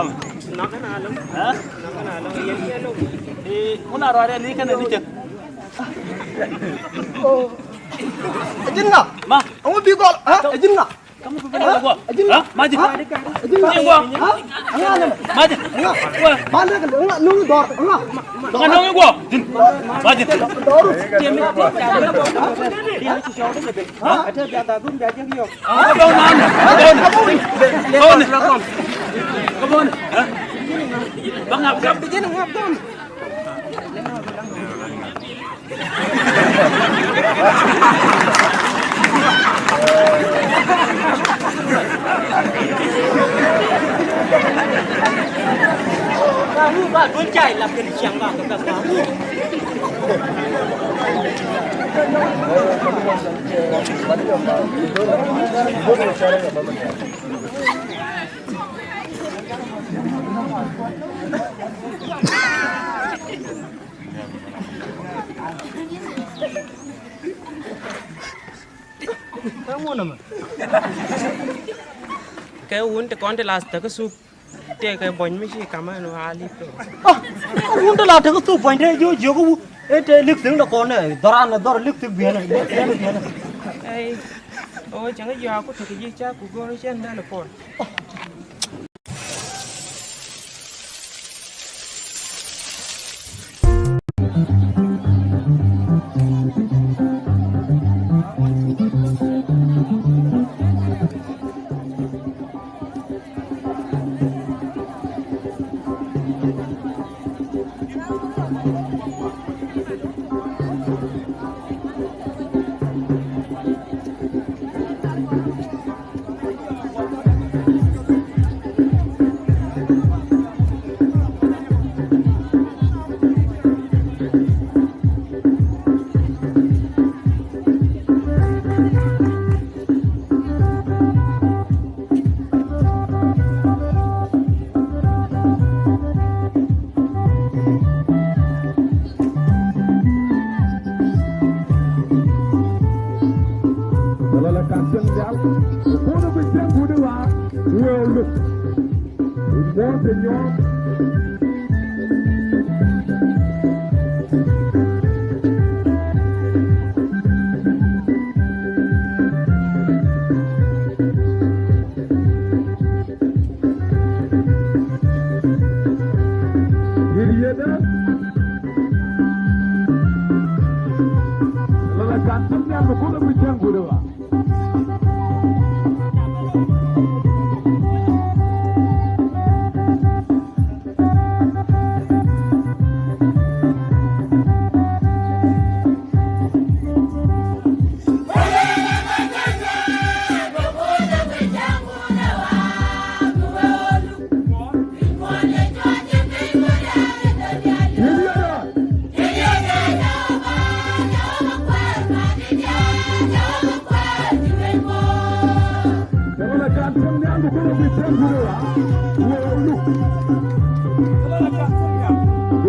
Nak kan alam. Hah? Nak kan alam. Ye ye lo. Mana ada ni kan ni cek. Ajin nga. Ma, Ông bi ko. Ha? Ajin nga. kamu pernah gua? Hah? Maju. Ajin nga. Gua. Ha? Anga na. Maju. Gua. Mana ka nga nung dor. Anga. Dengan dong gua. Maju. Dor. Dia mesti cari apa? Dia mesti cari apa? Hah? Ada biada gum biada kyo. Kau nan. Kau ni. Kau ni. Hah? Bang ngap. Begini ngap gum. Kamu ba don chai làm cái chiang ba ka ka. Kamu nama. Cái uống thì con thì là cái soup. Thế cái bánh mới chỉ cảm ơn nó ali pro. Uống đó là cái số point đấy, yo ko cái lịch sử là con này, đó lịch sử biển này. Ê, ôi chẳng có giờ có thể cái gì cha của con nó trên đây là con.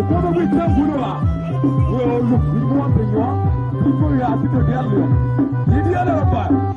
What we tell you? Well, look, we want to you. People are to tell you. Did you ever buy?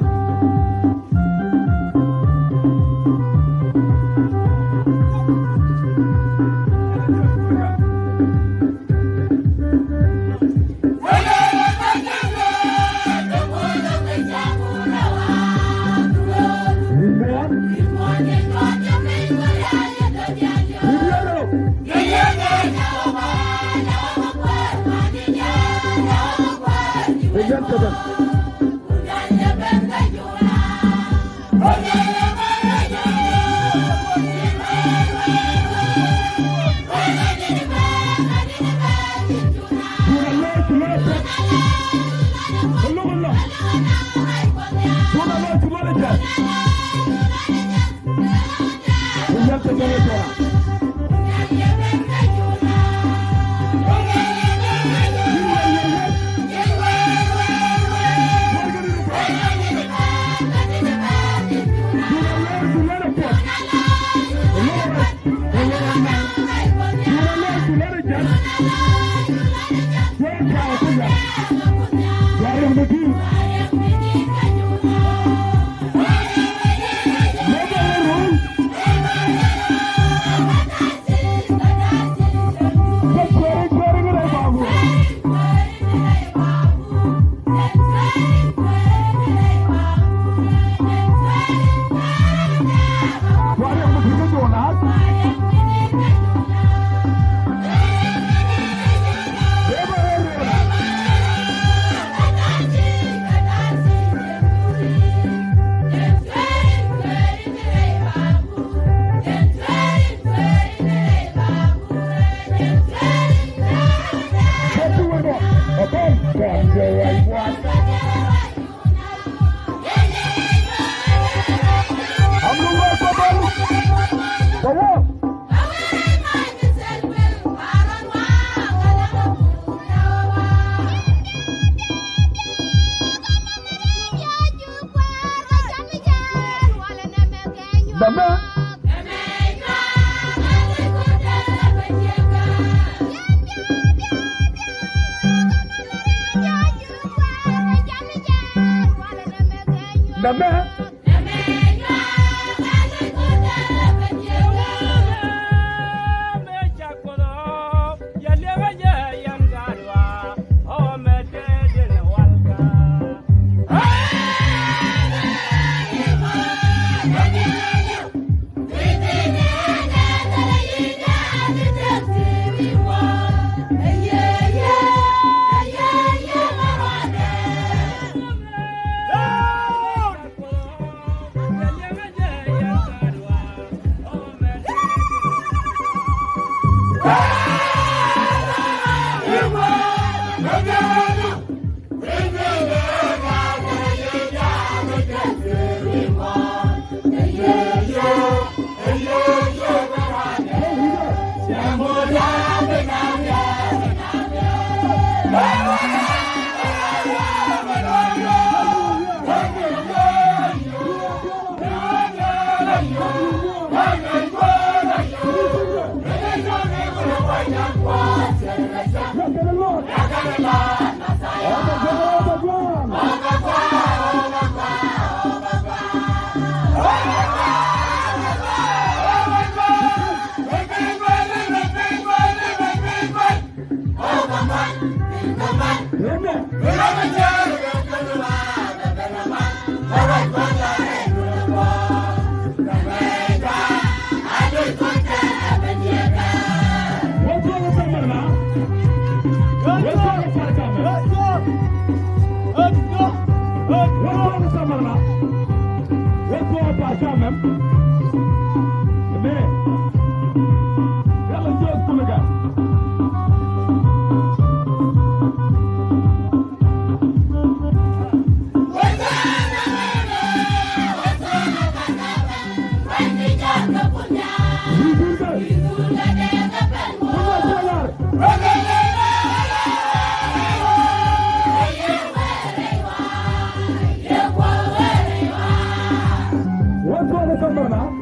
the summer now.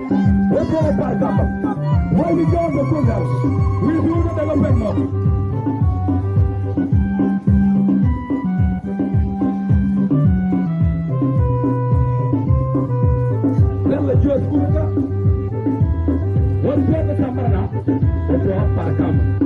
Let's go to Parkamba. Why we go to the program? We do the development now. Then let's go to the one day the summer now. Let's go to Parkamba.